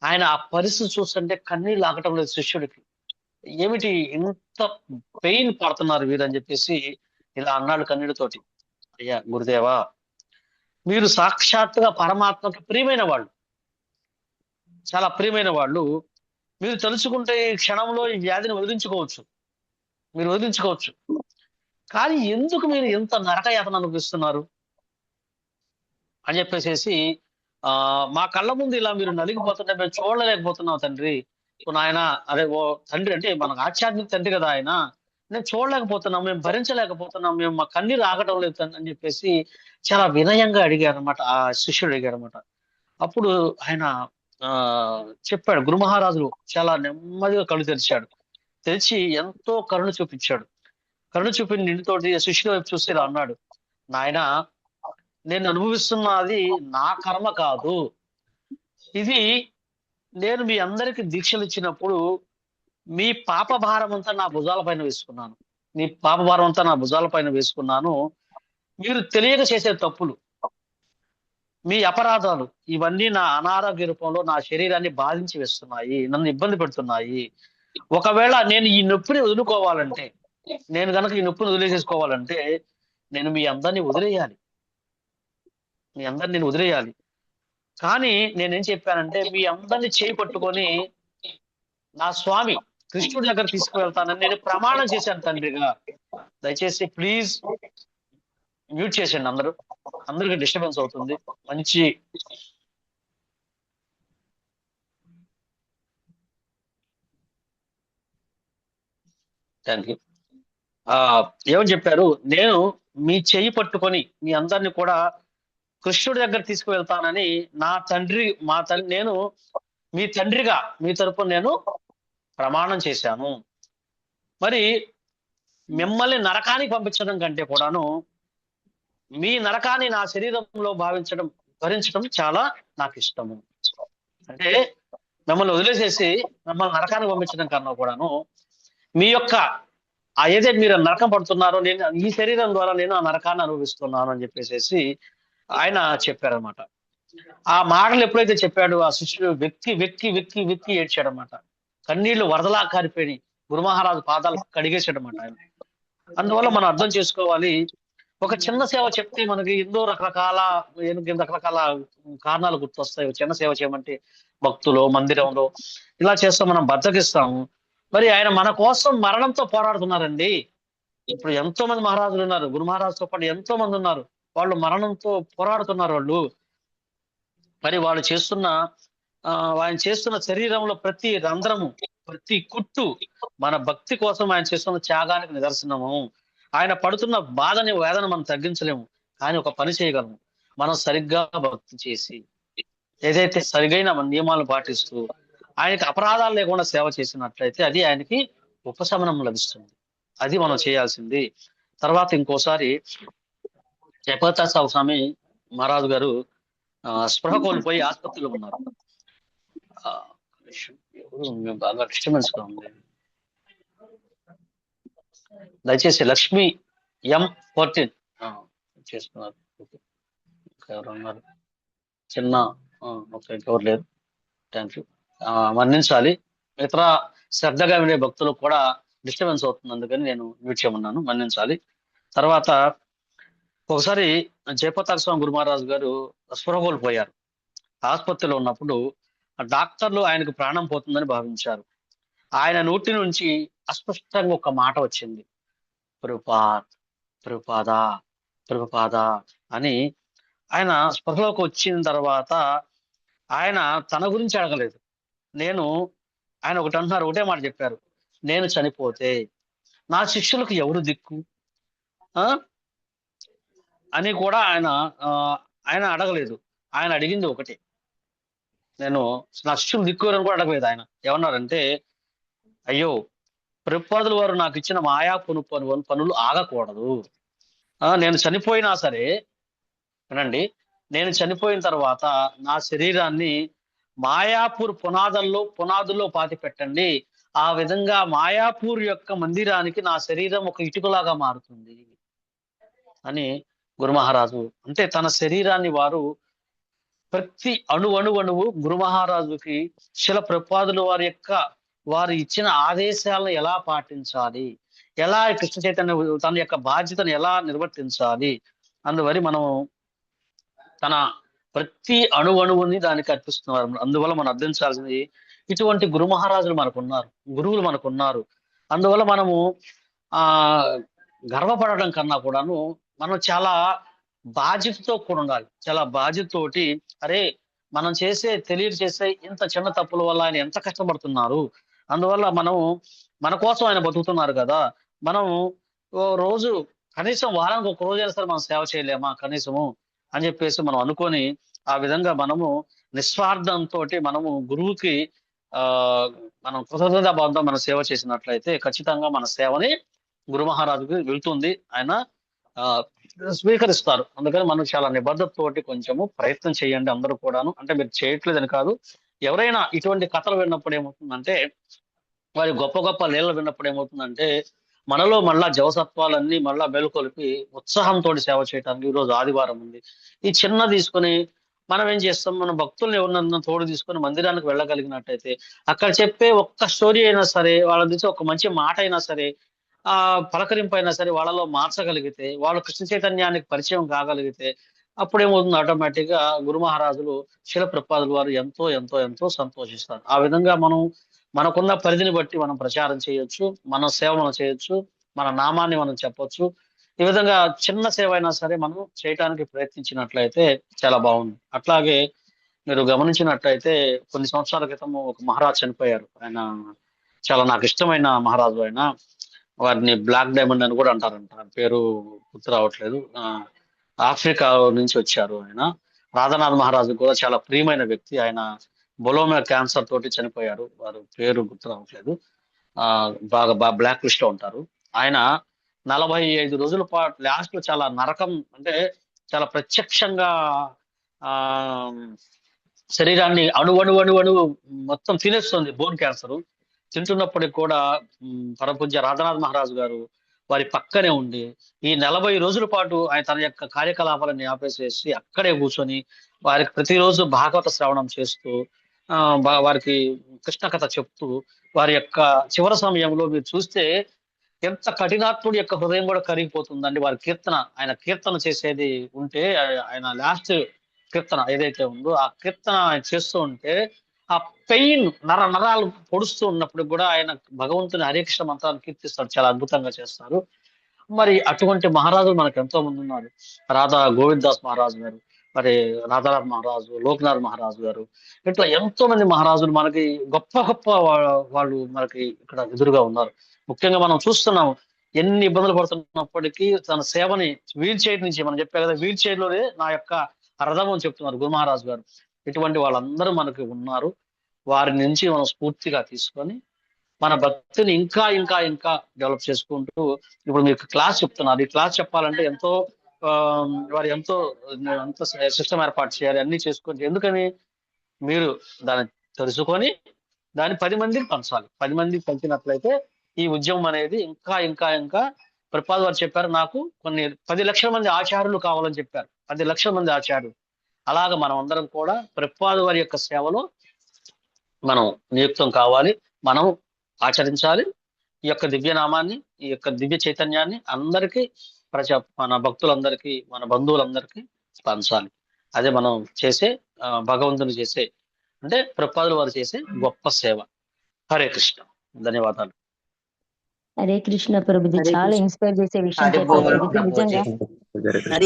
ఆయన ఆ పరిస్థితి చూస్తుంటే కన్నీళ్ళు ఆగటం లేదు శిష్యుడికి. ఏమిటి ఇంత పెయిన్ పడుతున్నారు వీరని చెప్పేసి ఇలా అన్నాడు కన్నీళ్ళతోటి. అయ్యా గురుదేవా, మీరు సాక్షాత్తుగా పరమాత్మకి ప్రియమైన వాళ్ళు, చాలా ప్రియమైన వాళ్ళు. మీరు తెలుసుకుంటే ఈ క్షణంలో ఈ వ్యాధిని మీరు వదిలించుకోవచ్చు. కానీ ఎందుకు మీరు ఎంత నరకయాతన అనుభవిస్తున్నారు అని చెప్పేసి మా కళ్ళ ముందు ఇలా మీరు నలిగిపోతుంటే మేము చూడలేకపోతున్నాం తండ్రి. ఆయన అదే ఓ తండ్రి అంటే మనకు ఆధ్యాత్మిక తండ్రి కదా ఆయన. నేను చూడలేకపోతున్నాం, మేము భరించలేకపోతున్నాం, మేము మా కన్నీరు ఆగటం లేదు అని చెప్పేసి చాలా వినయంగా అడిగారు అనమాట. ఆ శిష్యుడు అడిగారు అనమాట. అప్పుడు ఆయన చెప్పాడు. గురు మహారాజులు చాలా నెమ్మదిగా కళ్ళు తెరిచాడు. తెరిచి ఎంతో కరుణ చూపించాడు. కరుణ చూపిన నిండితోటి శిష్యుల వైపు చూస్తే ఇలా అన్నాడు, నాయన నేను అనుభవిస్తున్నది నా కర్మ కాదు. ఇది నేను మీ అందరికి దీక్షలు ఇచ్చినప్పుడు మీ పాప భారం అంతా నా భుజాల పైన వేసుకున్నాను. మీ పాప భారం అంతా నా భుజాల పైన వేసుకున్నాను. మీరు తెలియక చేసే తప్పులు, మీ అపరాధాలు ఇవన్నీ నా అనారోగ్య రూపంలో నా శరీరాన్ని బాధించి వేస్తున్నాయి, నన్ను ఇబ్బంది పెడుతున్నాయి. ఒకవేళ నేను ఈ నొప్పిని వదులుకోవాలంటే, నేను కనుక ఈ నొప్పిని వదిలేసేసుకోవాలంటే నేను మీ అందరినీ వదిలేయాలి. కానీ నేనేం చెప్పానంటే మీ అందరినీ చేయి పట్టుకొని నా స్వామి కృష్ణుడి దగ్గర తీసుకువెళ్తానని నేను ప్రమాణం చేశాను తండ్రిగా. దయచేసి ప్లీజ్ మ్యూట్ చేసేయండి. అందరికి డిస్టర్బెన్స్ అవుతుంది. మంచి థ్యాంక్ యూ. ఏమని చెప్పారు, నేను మీ చెయ్యి పట్టుకొని మీ అందరిని కూడా కృష్ణుడి దగ్గర తీసుకువెళ్తానని నేను మీ తండ్రిగా మీ తరపున నేను ప్రమాణం చేశాను. మరి మిమ్మల్ని నరకానికి పంపించడం కంటే కూడాను మీ నరకాన్ని నా శరీరంలో భరించడం చాలా నాకు ఇష్టము. అంటే మిమ్మల్ని వదిలేసేసి మిమ్మల్ని నరకానికి పంపించడం కన్నా కూడాను మీ యొక్క ఏదైతే మీరు నరకం పడుతున్నారో నేను ఈ శరీరం ద్వారా నేను ఆ నరకాన్ని అనుభవిస్తున్నాను అని చెప్పేసి ఆయన చెప్పారనమాట. ఆ మాటలు ఎప్పుడైతే చెప్పాడు ఆ శిష్యుడు వెక్కి ఏడ్చాడనమాట. కన్నీళ్లు వరదలా కారిపోయి గురు మహారాజు పాదాలు కడిగేశాడనమాట ఆయన. అందువల్ల మనం అర్థం చేసుకోవాలి, ఒక చిన్న సేవ చెప్తే మనకి ఎన్నో రకరకాల కారణాలు గుర్తొస్తాయి. చిన్న సేవ చేయమంటే భక్తులు మందిరంలో ఇలా చేస్తాం, మనం బద్దకిస్తాము. మరి ఆయన మన కోసం మరణంతో పోరాడుతున్నారండి. ఇప్పుడు ఎంతో మంది మహారాజులు ఉన్నారు, గురు మహారాజుతో పాటు ఎంతో మంది ఉన్నారు. వాళ్ళు మరణంతో పోరాడుతున్నారు వాళ్ళు. మరి ఆయన చేస్తున్న శరీరంలో ప్రతి రంధ్రము, ప్రతి కుట్టు మన భక్తి కోసం ఆయన చేస్తున్న త్యాగానికి నిదర్శనము. ఆయన పడుతున్న వేదన మనం తగ్గించలేము, కానీ ఒక పని చేయగలము. మనం సరిగ్గా భక్తి చేసి ఏదైతే సరిగైన నియమాలను పాటిస్తూ ఆయనకి అపరాధాలు లేకుండా సేవ చేసినట్లయితే అది ఆయనకి ఉపశమనం లభిస్తుంది. అది మనం చేయాల్సింది. తర్వాత ఇంకోసారి జయప్రకాశ్ స్వామి మహారాజు గారు స్పృహ కోల్పోయి ఆసుపత్రిలో ఉన్నారు. ఎవరు బాగా డిస్టర్బెన్స్ గా ఉంది. దయచేసి లక్ష్మి M14 చేసుకున్నారు. ఎవరున్నారు చిన్న ఓకే, ఎవరు లేరు. Thank you. మన్నించాలి. ఇతర శ్రద్ధగా వినే భక్తులకు కూడా డిస్టర్బెన్స్ అవుతుంది, అందుకని నేను మ్యూట్ చేయమన్నాను, మన్నించాలి. తర్వాత ఒకసారి జయప్రతాప్ స్వామి గురు మహారాజు గారు స్పృహ కోల్పోయారు. ఆసుపత్రిలో ఉన్నప్పుడు డాక్టర్లు ఆయనకు ప్రాణం పోతుందని భావించారు. ఆయన నోటి నుంచి అస్పష్టంగా ఒక మాట వచ్చింది, ప్రభుపాద్ ప్రభుపాద ప్రభుపాద అని. ఆయన స్పృహలోకి వచ్చిన తర్వాత ఆయన తన గురించి అడగలేదు. ఆయన ఒకటి అంటున్నారు, ఒకటే మాట చెప్పారు, నేను చనిపోతే నా శిష్యులకు ఎవరు దిక్కు అని కూడా ఆయన అడగలేదు. ఆయన అడిగింది ఒకటే, నేను నా శిష్యులు దిక్కు అని కూడా అడగలేదు. ఆయన ఏమన్నారంటే, అయ్యో ప్రభుపాదుల వారు నాకు ఇచ్చిన మాయా పనులు ఆగకూడదు. నేను చనిపోయినా సరే, వినండి, నేను చనిపోయిన తర్వాత నా శరీరాన్ని మాయాపూర్ పునాదుల్లో పాతి పెట్టండి. ఆ విధంగా మాయాపూర్ యొక్క మందిరానికి నా శరీరం ఒక ఇటుకలాగా మారుతుంది అని గురు మహారాజు, అంటే తన శరీరాన్ని ప్రతి అణువు గురు మహారాజుకి శిల ప్రభుపాదుల వారు ఇచ్చిన ఆదేశాలను ఎలా పాటించాలి, ఎలా కృష్ణ చైతన్య తన యొక్క బాధ్యతను ఎలా నిర్వర్తించాలి, అందువల్ల మనం తన ప్రతి అణువుని దానికి అర్పిస్తున్నారు. అందువల్ల మనం అర్థించాల్సింది, ఇటువంటి గురు మహారాజులు మనకున్నారు, గురువులు మనకున్నారు. అందువల్ల మనము గర్వపడడం కన్నా కూడాను మనం చాలా బాధ్యతతో కూడా ఉండాలి. చాలా బాధ్యతతోటి, అరే మనం తెలియదు చేసే ఇంత చిన్న తప్పుల వల్ల ఆయన ఎంత కష్టపడుతున్నారు, అందువల్ల మన కోసం ఆయన బతుకుతున్నారు కదా, మనం రోజు కనీసం వారానికి ఒక రోజైనా సరే మనం సేవ చేయలేమా కనీసము అని చెప్పేసి మనం అనుకొని, ఆ విధంగా మనము నిస్వార్థంతో మనము గురువుకి మనం కృతజ్ఞతాభావంతో మనం సేవ చేసినట్లయితే ఖచ్చితంగా మన సేవని గురు మహారాజుకి వెళ్తుంది, ఆయన స్వీకరిస్తారు. అందుకని మనం చాలా నిబద్ధతతోటి కొంచెము ప్రయత్నం చేయండి అందరూ కూడాను. అంటే మీరు చేయట్లేదని కాదు, ఎవరైనా ఇటువంటి కథలు విన్నప్పుడు ఏమవుతుందంటే, వారి గొప్ప గొప్ప లీలలు విన్నప్పుడు ఏమవుతుందంటే, మనలో మళ్ళా జవసత్వాలన్నీ మళ్ళా మేలుకొలిపి ఉత్సాహంతో సేవ చేయడానికి ఈరోజు ఆదివారం ఉంది. ఈ చిన్న తీసుకొని మనం ఏం చేస్తాం, మన భక్తుల్ని ఎవరినన్నా తోడు తీసుకొని మందిరానికి వెళ్ళగలిగినట్టయితే, అక్కడ చెప్పే ఒక్క స్టోరీ అయినా సరే, వాళ్ళ నుంచి ఒక మంచి మాట అయినా సరే, పలకరింపు అయినా సరే వాళ్ళలో మార్చగలిగితే, వాళ్ళు కృష్ణ చైతన్యానికి పరిచయం కాగలిగితే, అప్పుడేమవుతుంది, ఆటోమేటిక్ గా గురు మహారాజులు శిల ప్రభుపాదుల వారు ఎంతో ఎంతో ఎంతో సంతోషిస్తారు. ఆ విధంగా మనకున్న పరిధిని బట్టి మనం ప్రచారం చేయొచ్చు, మన సేవ మనం చేయొచ్చు, మన నామాన్ని మనం చెప్పొచ్చు. ఈ విధంగా చిన్న సేవ అయినా సరే మనం చేయటానికి ప్రయత్నించినట్లయితే చాలా బాగుంది. అట్లాగే మీరు గమనించినట్లయితే కొన్ని సంవత్సరాల క్రితం ఒక మహారాజు చనిపోయారు. ఆయన చాలా నాకు ఇష్టమైన మహారాజు. ఆయన వారిని బ్లాక్ డైమండ్ అని కూడా అంటారంట, పేరు గుర్తు రావట్లేదు. ఆఫ్రికా నుంచి వచ్చారు ఆయన. రాధానాథ్ మహారాజు కూడా చాలా ప్రియమైన వ్యక్తి. ఆయన బొలోమా క్యాన్సర్ తోటి చనిపోయారు, వారు పేరు గుర్తు రావట్లేదు. బాగా బ్లాక్ లిస్ట్ లో ఉంటారు. ఆయన 45 రోజుల పాటు లాస్ట్ లో చాలా నరకం, అంటే చాలా ప్రత్యక్షంగా శరీరాన్ని అణువు మొత్తం తినేస్తుంది బోన్ క్యాన్సర్. తింటున్నప్పటికి కూడా పరమపూజ్య రాధానాథ్ మహారాజు గారు వారి పక్కనే ఉండి ఈ 40 రోజుల పాటు ఆయన తన యొక్క కార్యకలాపాలను ఆపేసేసి అక్కడే కూర్చొని వారికి ప్రతిరోజు భాగవత శ్రవణం చేస్తూ వారికి కృష్ణ కథ చెప్తూ, వారి యొక్క చివరి సమయంలో మీరు చూస్తే ఎంత కఠినాత్ముడి యొక్క హృదయం కూడా కరిగిపోతుందండి. వారి ఆయన కీర్తన చేసేది ఉంటే, ఆయన లాస్ట్ కీర్తన ఏదైతే ఉందో ఆ కీర్తన ఆయన చేస్తూ ఉంటే ఆ పెయిన్ నరాలు పొడుస్తూ ఉన్నప్పుడు కూడా ఆయన భగవంతుని హరే కృష్ణ మంత్రాన్ని కీర్తిస్తారు, చాలా అద్భుతంగా చేస్తారు. మరి అటువంటి మహారాజులు మనకు ఎంతో మంది ఉన్నారు. రాధా గోవిందదాస్ మహారాజు గారు, మరి రాధానాథ్ మహారాజు, లోక్నాథ్ మహారాజు గారు, ఇట్లా ఎంతో మంది మహారాజులు మనకి గొప్ప వాళ్ళు మనకి ఇక్కడ ఎదురుగా ఉన్నారు. ముఖ్యంగా మనం చూస్తున్నాం, ఎన్ని ఇబ్బందులు పడుతున్నప్పటికీ తన సేవని వీల్ చైర్ నుంచి, మనం చెప్పే కదా వీల్ చైర్ లోనే నా యొక్క రథం అని చెప్తున్నారు గురు మహారాజు గారు. ఇటువంటి వాళ్ళందరూ మనకి ఉన్నారు. వారి నుంచి మనం స్ఫూర్తిగా తీసుకొని మన భక్తిని ఇంకా ఇంకా ఇంకా డెవలప్ చేసుకుంటూ, ఇప్పుడు మీకు క్లాస్ చెప్తున్నారు. ఈ క్లాస్ చెప్పాలంటే ఎంతో వారు ఎంతో సిస్టమ్ ఏర్పాటు చేయాలి, అన్ని చేసుకొని. ఎందుకని? మీరు దాన్ని తెలుసుకొని దాన్ని 10 మందికి పంచాలి. 10 మందికి పంచినట్లయితే ఈ ఉద్యమం అనేది ఇంకా ఇంకా ఇంకా ప్రభుపాద వారు చెప్పారు, నాకు కొన్ని 10 లక్షల మంది ఆచార్యులు కావాలని చెప్పారు. 10 లక్షల మంది ఆచార్యులు. అలాగ మనం అందరం కూడా ప్రభుపాద వారి యొక్క సేవలో మనం నియుక్తం కావాలి, మనం ఆచరించాలి. ఈ యొక్క దివ్యనామాన్ని, ఈ యొక్క దివ్య చైతన్యాన్ని అందరికీ మన భక్తులందరికీ, మన బంధువులందరికీ పంచాలి. అదే మనం చేసే భగవంతుని చేసే, అంటే ప్రభుపాదులు వారు చేసే గొప్ప సేవ. హరే కృష్ణ. ధన్యవాదాలు. హరే కృష్ణ ప్రభుజీ. హరే చాలా కృష్ణ. ఇన్స్పైర్ చేసే విషయం చెప్పారు ప్రభుజీ. నిజంగా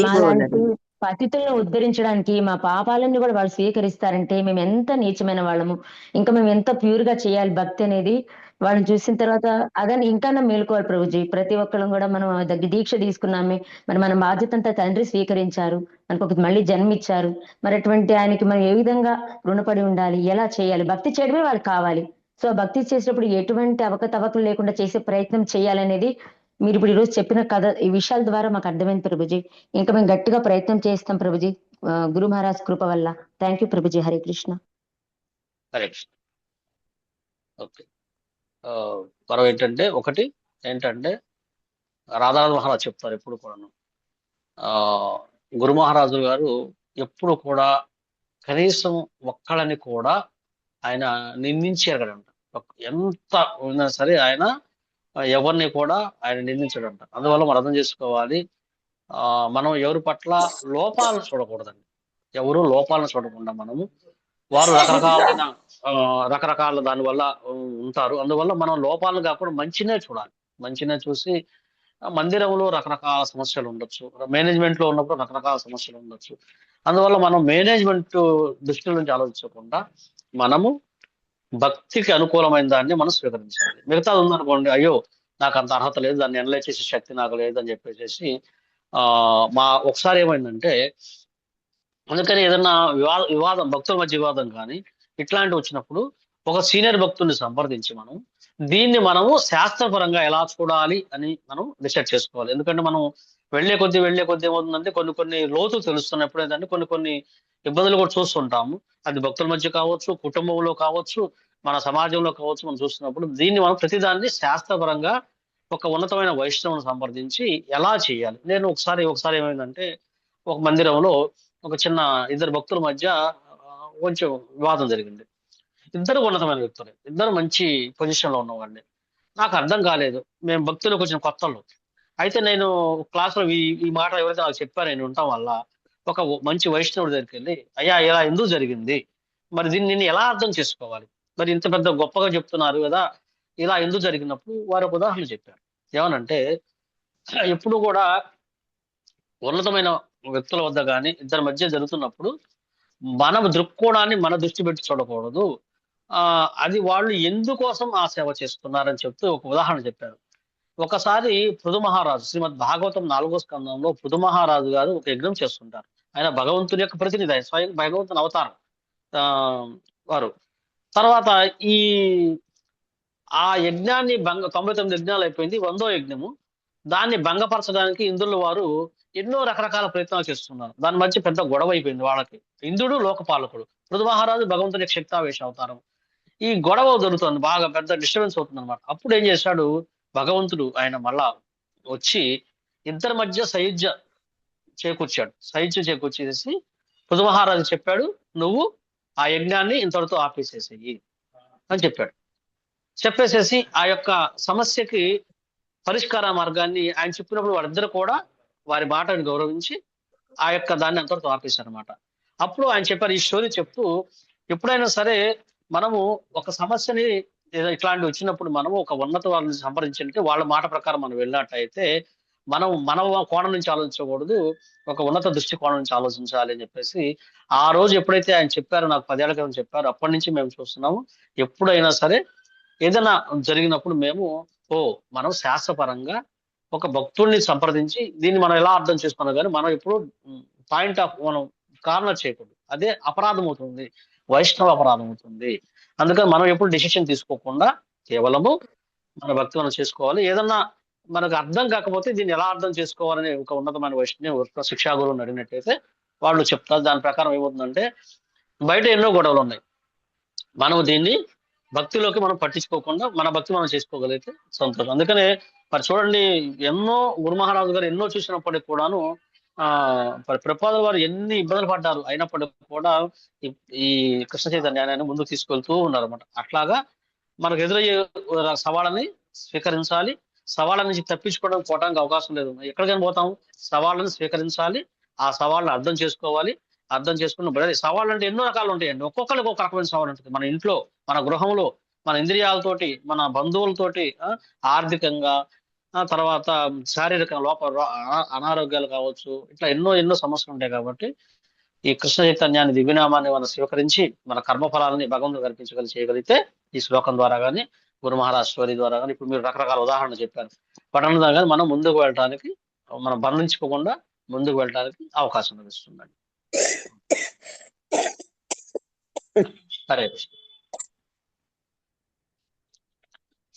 మాలాంటి పతితులను ఉద్ధరించడానికి మా పాపాలన్నీ కూడా వాళ్ళు స్వీకరిస్తారంటే మేము ఎంత నీచమైన వాళ్ళము, ఇంకా మేము ఎంత ప్యూర్ గా చేయాలి భక్తి అనేది వాళ్ళని చూసిన తర్వాత అదని ఇంకా మేలుకోవాలి ప్రభుజీ. ప్రతి ఒక్కళ్ళం కూడా మనం దీక్ష తీసుకున్నామే, మరి మన బాధ్యత అంతా తండ్రి స్వీకరించారు, మనకు ఒక మళ్ళీ జన్మిచ్చారు. మరి అటువంటి ఆయనకి మనం ఏ విధంగా రుణపడి ఉండాలి, ఎలా చేయాలి, భక్తి చేయడమే వాళ్ళకి కావాలి. సో భక్తి చేసేటప్పుడు ఎటువంటి అవకతవకలు లేకుండా చేసే ప్రయత్నం చేయాలనేది మీరు ఇప్పుడు ఈరోజు చెప్పిన కథ, ఈ విషయాల ద్వారా మాకు అర్థమైంది ప్రభుజీ. ఇంకా మేము గట్టిగా ప్రయత్నం చేస్తాం ప్రభుజీ, గురు మహారాజ్ కృప వల్ల. Thank you Prabhuji. Hare Krishna. Hare Krishna. Okay, మరో ఒకటి ఏంటంటే రాధారాజు మహారాజ్ చెప్తారు ఎప్పుడు కూడాను, గురు మహారాజు గారు ఎప్పుడు కూడా కనీసం ఒక్కళ్ళని కూడా ఆయన నిందించారంట. ఎంత ఉన్నా సరే ఆయన ఎవరిని కూడా ఆయన నిందించడంట. అందువల్ల మనం అర్థం చేసుకోవాలి, మనం ఎవరి పట్ల లోపాలను చూడకూడదండి. ఎవరు లోపాలను చూడకుండా మనము, వారు రకరకాల దానివల్ల ఉంటారు. అందువల్ల మనం లోపాలను కాకుండా మంచినే చూడాలి. మంచినే చూసి, మందిరంలో రకరకాల సమస్యలు ఉండొచ్చు, మేనేజ్మెంట్ లో ఉన్నప్పుడు రకరకాల సమస్యలు ఉండొచ్చు. అందువల్ల మనం మేనేజ్మెంట్ దృష్టి నుంచి ఆలోచించకుండా మనము భక్తికి అనుకూలమైన దాన్ని మనం స్వీకరించాలి. మిగతాది ఉందనుకోండి, అయ్యో నాకు అంత అర్హత లేదు, దాన్ని ఎనలైజ్ చేసే శక్తి నాకు లేదని చెప్పేసి ఒకసారి ఏమైందంటే, అందుకని ఏదన్నా వివాదం, భక్తుల మధ్య వివాదం కానీ ఇట్లాంటివి వచ్చినప్పుడు ఒక సీనియర్ భక్తుల్ని సంప్రదించి మనం దీన్ని మనము శాస్త్రపరంగా ఎలా చూడాలి అని మనం డిసైడ్ చేసుకోవాలి. ఎందుకంటే మనం వెళ్లే కొద్దీ ఏమవుతుందంటే కొన్ని లోతులు తెలుస్తున్నప్పుడు ఏంటంటే కొన్ని ఇబ్బందులు కూడా చూస్తుంటాము. అది భక్తుల మధ్య కావచ్చు, కుటుంబంలో కావచ్చు, మన సమాజంలో కావచ్చు. మనం చూస్తున్నప్పుడు దీన్ని మనం ప్రతిదాన్ని శాస్త్రపరంగా ఒక ఉన్నతమైన వైష్ణవుని సంప్రదించి ఎలా చేయాలి. నేను ఒకసారి ఏమైందంటే, ఒక మందిరంలో ఒక చిన్న ఇద్దరు భక్తుల మధ్య కొంచెం వివాదం జరిగింది. ఇద్దరు ఉన్నతమైన వ్యక్తులే, ఇద్దరు మంచి పొజిషన్ లో ఉన్నవాళ్ళే. నాకు అర్థం కాలేదు, మేము భక్తులకు వచ్చిన కొత్తలో. అయితే నేను క్లాస్లో ఈ మాట ఎవరైతే నాకు చెప్పారో నేను ఉండటం వల్ల ఒక మంచి వైష్ణవుడి దగ్గరికి వెళ్ళి, అయ్యా ఇలా ఎందుకు జరిగింది, మరి దీన్ని నేను ఎలా అర్థం చేసుకోవాలి, మరి ఇంత పెద్ద గొప్పగా చెప్తున్నారు కదా, ఇలా ఎందుకు జరిగినప్పుడు వారు ఒక ఉదాహరణ చెప్పారు. ఏమనంటే, ఎప్పుడు కూడా ఉన్నతమైన వ్యక్తుల వద్ద కానీ ఇద్దరి మధ్య జరుగుతున్నప్పుడు మన దృక్కోణాన్ని మన దృష్టి పెట్టి చూడకూడదు. అది వాళ్ళు ఎందుకోసం ఆ సేవ చేస్తున్నారని చెప్తూ ఒక ఉదాహరణ చెప్పారు. ఒకసారి పృథు మహారాజు, శ్రీమద్ భాగవతం 4వ స్కందంలో పృథు మహారాజు గారు ఒక యజ్ఞం చేస్తుంటారు. ఆయన భగవంతుని యొక్క ప్రతినిధి, ఆయన స్వయం భగవంతుని అవతారం వారు. తర్వాత ఆ యజ్ఞాన్ని 99 యజ్ఞాలు అయిపోయింది, 100వ యజ్ఞము. దాన్ని భంగపరచడానికి ఇంద్రుల వారు ఎన్నో రకరకాల ప్రయత్నాలు చేస్తున్నారు. దాని మధ్య పెద్ద గొడవ అయిపోయింది వాళ్ళకి. ఇంద్రుడు లోకపాలకుడు, పృథు మహారాజు భగవంతుని శక్తావేశ అవతారం. ఈ గొడవ జరుగుతుంది, బాగా పెద్ద డిస్టర్బెన్స్ అవుతుంది అనమాట. అప్పుడు ఏం చేశాడు భగవంతుడు, ఆయన మళ్ళా వచ్చి ఇద్దరి మధ్య సైజ్య చేకూర్చేసి పృథు మహారాజు చెప్పాడు, నువ్వు ఆ యజ్ఞాన్ని ఇంతటితో ఆపేసేసేయి అని చెప్పాడు. చెప్పేసేసి ఆ యొక్క సమస్యకి పరిష్కార మార్గాన్ని ఆయన చెప్పినప్పుడు వాళ్ళిద్దరు కూడా వారి మాటను గౌరవించి ఆ యొక్క దాన్ని అంతటితో ఆపేశారు అనమాట. అప్పుడు ఆయన చెప్పారు, ఈ స్టోరీ చెప్తూ, ఎప్పుడైనా సరే మనము ఒక సమస్యని ఇట్లాంటివి వచ్చినప్పుడు మనము ఒక ఉన్నత వాళ్ళని సంప్రదించాలంటే వాళ్ళ మాట ప్రకారం మనం వెళ్ళినట్టయితే మనం మన కోణం నుంచి ఆలోచించకూడదు, ఒక ఉన్నత దృష్టి కోణం నుంచి ఆలోచించాలి అని చెప్పేసి ఆ రోజు ఎప్పుడైతే ఆయన చెప్పారో, నాకు 10 ఏళ్ల క్రితం చెప్పారు, అప్పటి నుంచి మేము చూస్తున్నాము. ఎప్పుడైనా సరే ఏదైనా జరిగినప్పుడు మేము మనం శాస్త్రపరంగా ఒక భక్తుల్ని సంప్రదించి దీన్ని మనం ఎలా అర్థం చేసుకున్నాం, కానీ మనం ఇప్పుడు పాయింట్ ఆఫ్ మనం కార్నర్ చేయకూడదు. అదే అపరాధం అవుతుంది, వైష్ణవ అపరాధం అవుతుంది. అందుకని మనం ఎప్పుడు డెసిషన్ తీసుకోకుండా కేవలము మన భక్తి మనం చేసుకోవాలి. ఏదన్నా మనకు అర్థం కాకపోతే దీన్ని ఎలా అర్థం చేసుకోవాలని ఒక ఉన్నతమైన వైష్ణవ శిక్షా గురువుని అడిగినట్టయితే వాళ్ళు చెప్తారు. దాని ప్రకారం ఏమవుతుందంటే బయట ఎన్నో గొడవలు ఉన్నాయి, మనం దీన్ని భక్తిలోకి మనం పట్టించుకోకుండా మన భక్తి మనం చేసుకోగలిగితే సంతోషం. అందుకనే మరి చూడండి, ఎన్నో గురు మహారాజు గారు ఎన్నో చూసినప్పటికి కూడాను ప్రభుపాదుల వారు ఎన్ని ఇబ్బందులు పడ్డారు, అయినప్పటికీ కూడా ఈ కృష్ణ చైతన్యాన్ని ముందుకు తీసుకెళ్తూ ఉన్నారు అనమాట. అట్లాగా మనకు ఎదురయ్యే సవాళ్ళని స్వీకరించాలి, సవాళ్ళ నుంచి తప్పించుకోవడం పోవడానికి అవకాశం లేదు. ఎక్కడికైనా పోతాము, సవాళ్ళని స్వీకరించాలి, ఆ సవాళ్ళని అర్థం చేసుకోవాలి. అర్థం చేసుకున్న సవాళ్ళు అంటే ఎన్నో రకాలు ఉంటాయండి, ఒక్కొక్కరికి ఒక రకమైన సవాళ్ళు ఉంటుంది. మన ఇంట్లో, మన గృహంలో, మన ఇంద్రియాలతోటి, మన బంధువులతోటి, ఆర్థికంగా, తర్వాత శారీరక అనారోగ్యాలు కావచ్చు, ఇట్లా ఎన్నో ఎన్నో సమస్యలు ఉంటాయి. కాబట్టి ఈ కృష్ణ చైతన్యాన్ని, దివ్యనామాన్ని మనం స్వీకరించి మన కర్మఫలాలని భగవంతుడు చేయగలిగితే ఈ శ్లోకం ద్వారా కానీ, గురు మహారాజ్ స్టోరీ ద్వారా కానీ, ఇప్పుడు మీరు రకరకాల ఉదాహరణలు చెప్పారు, పఠనం ద్వారా కానీ మనం ముందుకు వెళ్ళడానికి, మనం బంధించుకోకుండా ముందుకు వెళ్ళడానికి అవకాశం లభిస్తుందండి. హరే కృష్ణ.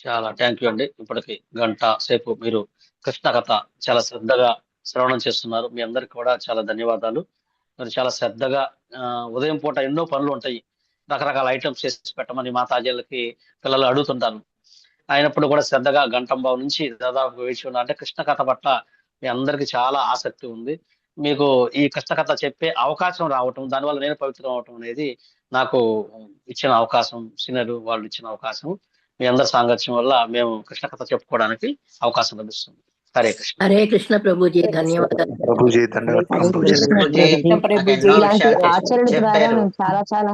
చాలా థ్యాంక్ యూ అండి. ఇప్పటికి గంట సేపు మీరు కృష్ణ కథ చాలా శ్రద్ధగా శ్రవణం చేస్తున్నారు. మీ అందరికి కూడా చాలా ధన్యవాదాలు. మీరు చాలా శ్రద్ధగా ఉదయం పూట ఎన్నో పనులు ఉంటాయి, రకరకాల ఐటమ్స్ చేసి పెట్టమని మాతాజీలకి పిల్లలు అడుగుతుంటాను. అయినప్పుడు కూడా శ్రద్ధగా గంటంబావు నుంచి దాదాపు వేచి ఉన్నా. అంటే కృష్ణ కథ పట్ల మీ అందరికి చాలా ఆసక్తి ఉంది. మీకు ఈ కృష్ణ కథ చెప్పే అవకాశం రావటం, దానివల్ల నేను పవిత్రం అవటం అనేది నాకు ఇచ్చిన అవకాశం, సీనియర్ వాళ్ళు ఇచ్చిన అవకాశం. మీ అందరి సాంగత్యం వల్ల మేము కృష్ణ కథ చెప్పుకోవడానికి అవకాశం లభిస్తుంది. హరే కృష్ణ. హరే కృష్ణ ప్రభుజీ, ధన్యవాదాలు ప్రభుజీ, ధన్యవాదాలు. ఇలాంటి ఆచరణ ద్వారా మేము చాలా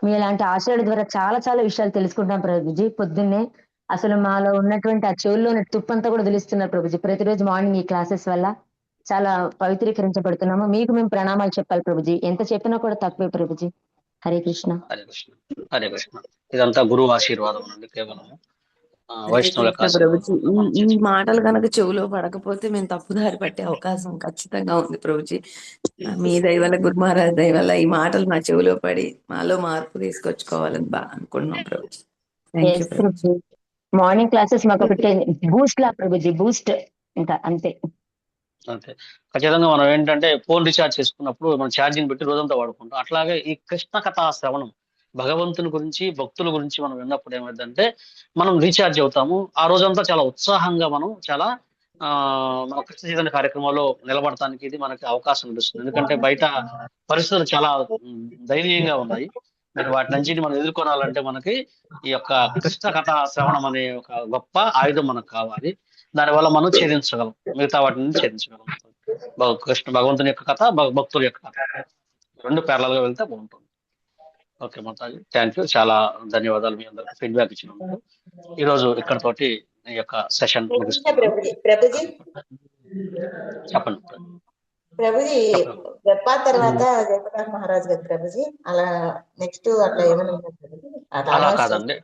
మీలాంటి ఆచరణ ద్వారా చాలా విషయాలు తెలుసుకుంటాం ప్రభుజీ. పొద్దున్నే అసలు మాలో ఉన్నటువంటి ఆ చెవుల్లోని తుప్పంతా కూడా తెలుస్తున్నారు ప్రభుజీ. ప్రతిరోజు మార్నింగ్ ఈ క్లాసెస్ వల్ల చాలా పవిత్రీకరించబడుతున్నాము. మీకు మేము ప్రణామాలు చెప్పాలి ప్రభుజీ, ఎంత చెప్పినా కూడా తక్కువే ప్రభుజీ. హరే కృష్ణ. హరే కృష్ణ. హరే కృష్ణ. ఇదంతా గురువు ఆశీర్వాదం అండి, కేవలం వైష్ణవుల ప్రభుజీ. ఈ మాటలు కనుక చెవులో పడకపోతే మేము తప్పుదారి పట్టే అవకాశం ఖచ్చితంగా ఉంది ప్రభుజీ. మీ దయవల్ల, గురు మహారాజ్ దయవల్ల ఈ మాటలు మా చెవులో పడి మాలో మార్పు తీసుకొచ్చుకోవాలని బాగా అనుకుంటున్నాం ప్రభుజీ. మార్నింగ్ క్లాసెస్ మాకు ఒకటి బూస్ట్ లా ప్రభుజీ, బూస్ట్ ఇంకా అంతే. అంతే. ఖచ్చితంగా మనం ఏంటంటే ఫోన్ రీఛార్జ్ చేసుకున్నప్పుడు మనం ఛార్జింగ్ పెట్టి రోజంతా వాడుకుంటాం. అట్లాగే ఈ కృష్ణ కథా శ్రవణం, భగవంతుని గురించి, భక్తుల గురించి మనం విన్నప్పుడు ఏమైందంటే మనం రీఛార్జ్ అవుతాము. ఆ రోజంతా చాలా ఉత్సాహంగా మనం చాలా మన కృష్ణ చైతన్య కార్యక్రమంలో నిలబడటానికి ఇది మనకి అవకాశం లభిస్తుంది. ఎందుకంటే బయట పరిస్థితులు చాలా దయనీయంగా ఉన్నాయి. మరి వాటి నుంచి మనం ఎదుర్కొనాలంటే మనకి ఈ యొక్క కృష్ణ కథా శ్రవణం అనే ఒక గొప్ప ఆయుధం మనకు కావాలి. దానివల్ల మనం ఛేదించగలం, మిగతా వాటి నుంచి ఛేదించగలం. కృష్ణ భగవంతుని యొక్క కథ, భక్తుల యొక్క కథ రెండు ప్యారలల్ గా వెళ్తే బాగుంటుంది. ఓకే మాతాజీ, థ్యాంక్ యూ, చాలా ధన్యవాదాలు మీ అందరికి ఫీడ్బ్యాక్ ఇచ్చినందుకు. ఈ రోజు ఇక్కడతోటి ఈ యొక్క సెషన్ ముగిస్తున్నాను. చెప్పండి ప్రభుజీ. జపా తర్వాత జయప్రకాష్ మహారాజ్ గారు ప్రభుజీ, అలా నెక్స్ట్ అట్లా ఏమైనా అలా కాదండి,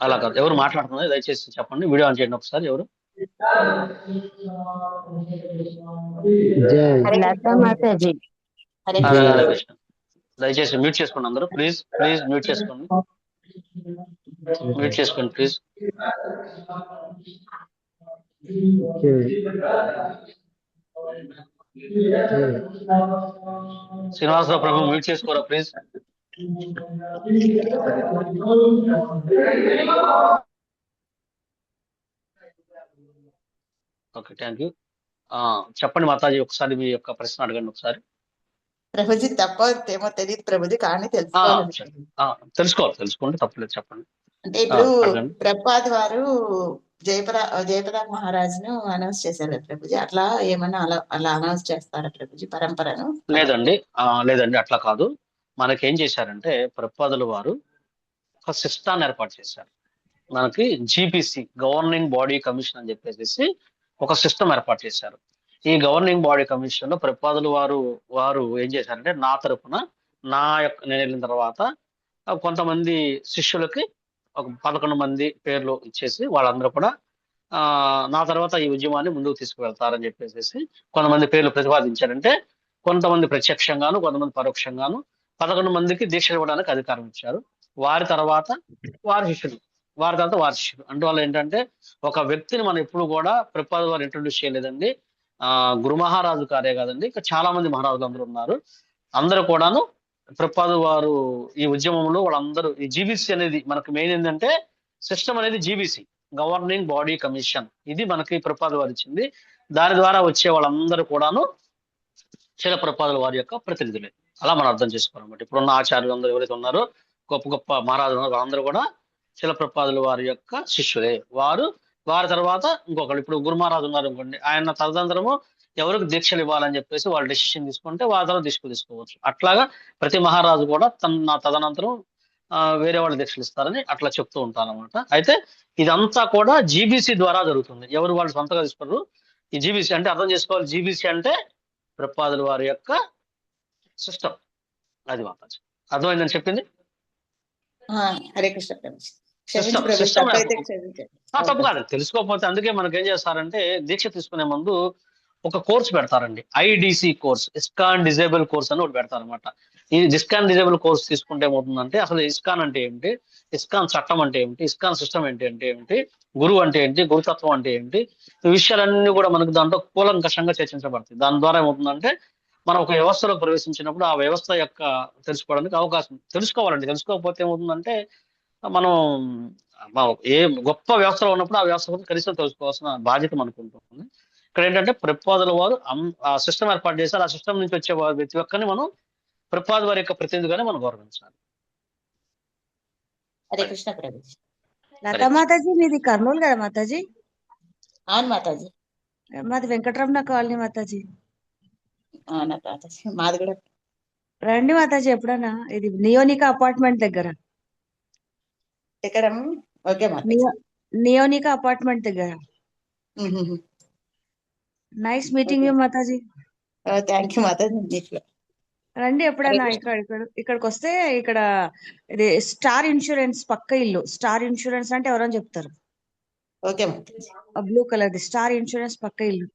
అలా కాదు. ఎవరు మాట్లాడుతున్నారు దయచేసి చెప్పండి, వీడియో ఆన్ చేయండి ఒకసారి. ఎవరు? హరే కృష్ణ. దయచేసి మ్యూట్ చేసుకోండి అందరూ, ప్లీజ్ మ్యూట్ చేసుకోండి, ప్లీజ్. శ్రీనివాసరావు ప్రభు మ్యూట్ చేసుకోరా ప్లీజ్. Okay, thank you. చెప్పండి మాతాజీ, ఒకసారి మీ యొక్క ప్రశ్న అడగండి ఒకసారి. ప్రభుజీ తప్పేమో తెలియదు ప్రభుజీ, కానీ తెలుసుకోండి, తప్పలేదు, చెప్పండి. అంటే ఇప్పుడు ప్రభుపాద్ వారు జయప్రకాష్ మహారాజ్ ను అనౌన్స్ చేశారు ప్రభుజీ, అట్లా ఏమన్నా అలా అనౌన్స్ చేస్తారా ప్రభుజీ పరంపరను? లేదండి, అట్లా కాదు. మనకేం చేశారంటే ప్రభుపాదుల వారు ఒక సిస్టాన్ని ఏర్పాటు చేశారు. మనకి జీపీసీ, గవర్నింగ్ బాడీ కమిషన్ అని చెప్పేసి ఒక సిస్టమ్ ఏర్పాటు చేశారు. ఈ గవర్నింగ్ బాడీ కమిషన్ లో ప్రభుపాదుల వారు ఏం చేశారంటే నా తరపున నేను వెళ్ళిన తర్వాత కొంతమంది శిష్యులకి ఒక 11 మంది పేర్లు ఇచ్చేసి వాళ్ళందరూ కూడా నా తర్వాత ఈ ఉద్యమాన్ని ముందుకు తీసుకువెళ్తారని చెప్పేసి కొంతమంది పేర్లు ప్రతిపాదించారంటే కొంతమంది ప్రత్యక్షంగాను, కొంతమంది పరోక్షంగాను 11 మందికి దీక్ష ఇవ్వడానికి అధికారం ఇచ్చారు. వారి తర్వాత వారి శిష్యులు, వారి తర్వాత వారి శిష్యులు. అందువల్ల ఏంటంటే ఒక వ్యక్తిని మనం ఎప్పుడు కూడా ప్రభుపాద వారు ఇంట్రొడ్యూస్ చేయలేదండి. గురు మహారాజు గారే కాదండి, ఇంకా చాలా మంది మహారాజులు అందరూ ఉన్నారు. అందరూ కూడాను ప్రభుపాద వారు ఈ ఉద్యమంలో వాళ్ళందరూ ఈ జీబీసీ అనేది మనకు మెయిన్ ఏంటంటే సిస్టమ్ అనేది జీబీసీ, గవర్నింగ్ బాడీ కమిషన్. ఇది మనకి ప్రభుపాద వారు ఇచ్చింది. దాని ద్వారా వచ్చే వాళ్ళందరూ కూడాను శిల ప్రభుపాదుల వారి యొక్క ప్రతినిధులే. అలా మనం అర్థం చేసుకోవాలన్నమాట. ఇప్పుడున్న ఆచార్యులు అందరూ ఎవరైతే ఉన్నారో, గొప్ప గొప్ప మహారాజులు ఉన్నారో, వాళ్ళందరూ కూడా శిల ప్రభుపాదుల వారి యొక్క శిష్యులే. వారి తర్వాత ఇంకొకళ్ళు, ఇప్పుడు గురు మహారాజు ఉన్నారు అనుకోండి, ఆయన తదనంతరము ఎవరికి దీక్షలు ఇవ్వాలని చెప్పేసి వాళ్ళు డెసిషన్ తీసుకుంటే వారి తర్వాత తీసుకోవచ్చు. అట్లాగా ప్రతి మహారాజు కూడా తదనంతరం వేరే వాళ్ళు దీక్షలు ఇస్తారని అట్లా చెప్తూ ఉంటారు అనమాట. అయితే ఇదంతా కూడా జీబీసీ ద్వారా జరుగుతుంది. ఎవరు వాళ్ళు సొంతగా తీసుకోరు. ఈ జీబీసీ అంటే అర్థం చేసుకోవాలి, జీబీసీ అంటే ప్రభుపాదుల వారి యొక్క సిస్టమ్. అది మాతాజీ అర్థమైందని చెప్పింది. హరే కృష్ణ ప్రభుజీ. తప్పు కాదు, తెలుసుకోకపోతే. అందుకే మనకి ఏం చేస్తారంటే దీక్ష తీసుకునే ముందు ఒక కోర్స్ పెడతారండి, IDC course, ISKCON disable course అని ఒకటి పెడతారనమాట. ఈ ఇస్కాన్ డిజేబుల్ కోర్స్ తీసుకుంటే ఏమవుతుందంటే అసలు ఇస్కాన్ అంటే ఏమిటి, ఇస్కాన్ చట్టం అంటే ఏమిటి, ఇస్కాన్ సిస్టమ్ ఏంటి, గురువు అంటే ఏంటి, గురుతత్వం అంటే ఏంటి, ఈ విషయాలన్నీ కూడా మనకు దాంట్లో కూలంకషంగా చర్చించబడతాయి. దాని ద్వారా ఏమవుతుందంటే మనం ఒక వ్యవస్థలో ప్రవేశించినప్పుడు ఆ వ్యవస్థ యొక్క తెలుసుకోవడానికి అవకాశం, తెలుసుకోకపోతే ఏమవుతుందంటే మనం ఏ గొప్ప వ్యవస్థలో ఉన్నప్పుడు ఆ వ్యవస్థ గురించి కనీసం తెలుసుకోవాల్సిన బాధ్యత మనకు ఉంటుంది. ఇక్కడ ఏంటంటే ప్రభుపాదుల వారు ఆ సిస్టమ్ ఏర్పాటు చేశారు. ఆ సిస్టమ్ నుంచి వచ్చే ప్రతి ఒక్కరిని మనం ప్రభుపాద వారి యొక్క ప్రతినిధిగానే మనం గౌరవించాలి. హరే కృష్ణ ప్రభుజీ. లతా మాతాజీ మీది కర్నూలు కదా మాతాజీ? అవును మాతాజీ. మాది వెంకటరమణ కాలనీ మాతాజీ. అవునా మాతాజీ, మాది కూడా. రండి మాతాజీ ఎప్పుడన్నా, ఇది నియోనికా అపార్ట్మెంట్ దగ్గర. ఎక్కడ? ఓకే మాతాజీ. నియోనికా అపార్ట్మెంట్ దగ్గర. Nice meeting you Mataji. Thank you Mataji. రండి ఎప్పుడైనా. ఇక్కడికి వస్తే ఇక్కడ ఇది స్టార్ ఇన్సూరెన్స్ పక్క ఇల్లు. స్టార్ ఇన్సూరెన్స్ అంటే ఎవరని చెప్తారు. Okay Mataji. Blue colour the star insurance పక్క ఇల్లు.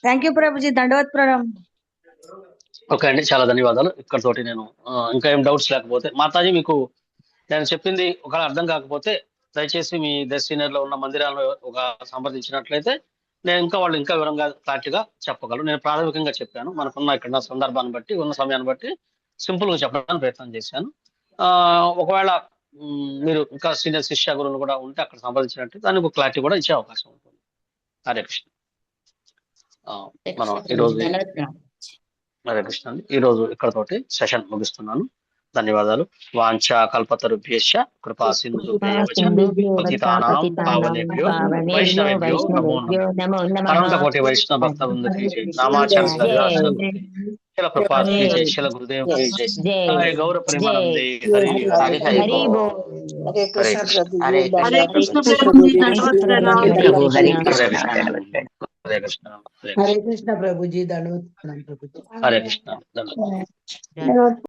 Thank you Prabhuji. దండవత్ ప్రణామం. ఓకే అండి, చాలా ధన్యవాదాలు. ఇక్కడతోటి నేను ఇంకా ఏం డౌట్స్ లేకపోతే మాతాజీ మీకు నేను చెప్పింది ఒకవేళ అర్థం కాకపోతే దయచేసి మీ దర్శనీలో ఉన్న మందిరాలను ఒక సంప్రదించినట్లయితే నేను వాళ్ళు ఇంకా వివరంగా క్లారిటీగా చెప్పగలను. నేను ప్రాథమికంగా చెప్పాను, మనకున్న ఇక్కడ సందర్భాన్ని బట్టి, ఉన్న సమయాన్ని బట్టి సింపుల్ గా చెప్పడానికి ప్రయత్నం చేశాను. ఒకవేళ మీరు ఇంకా సీనియర్ శిష్య గురువులు కూడా ఉంటే అక్కడ సంప్రదించినట్టు దానికి క్లారిటీ కూడా ఇచ్చే అవకాశం ఉంటుంది. హరే కృష్ణ. మనం ఈరోజు హరే కృష్ణ అండి, ఈరోజు ఇక్కడతోటి సెషన్ ముగిస్తున్నాను. ధన్యవాదాలు. వాంఛా కల్పతరుభ్యశ్చ కృపా సింధుభ్యేవచ పతితానాం పావనేభ్యో వైష్ణవేభ్యో నమో నమః. అనంతకోటి వైష్ణవ భక్త వృంద కీ జై. నామాచార్య శిల ప్రభుపాద కీ జై. శిల గురుదేవ్ కీ జై. జై గౌర ప్రేమానందే. హరి హరి హరి బోల్. హరే కృష్ణ ప్రభుజీ. హరే కృష్ణ ప్రభుజీ. హరే కృష్ణ. హరే కృష్ణ ప్రభుజీ. దండవత్ ప్రభుజీ. హరే కృష్ణ. ధన్యవాదాలు.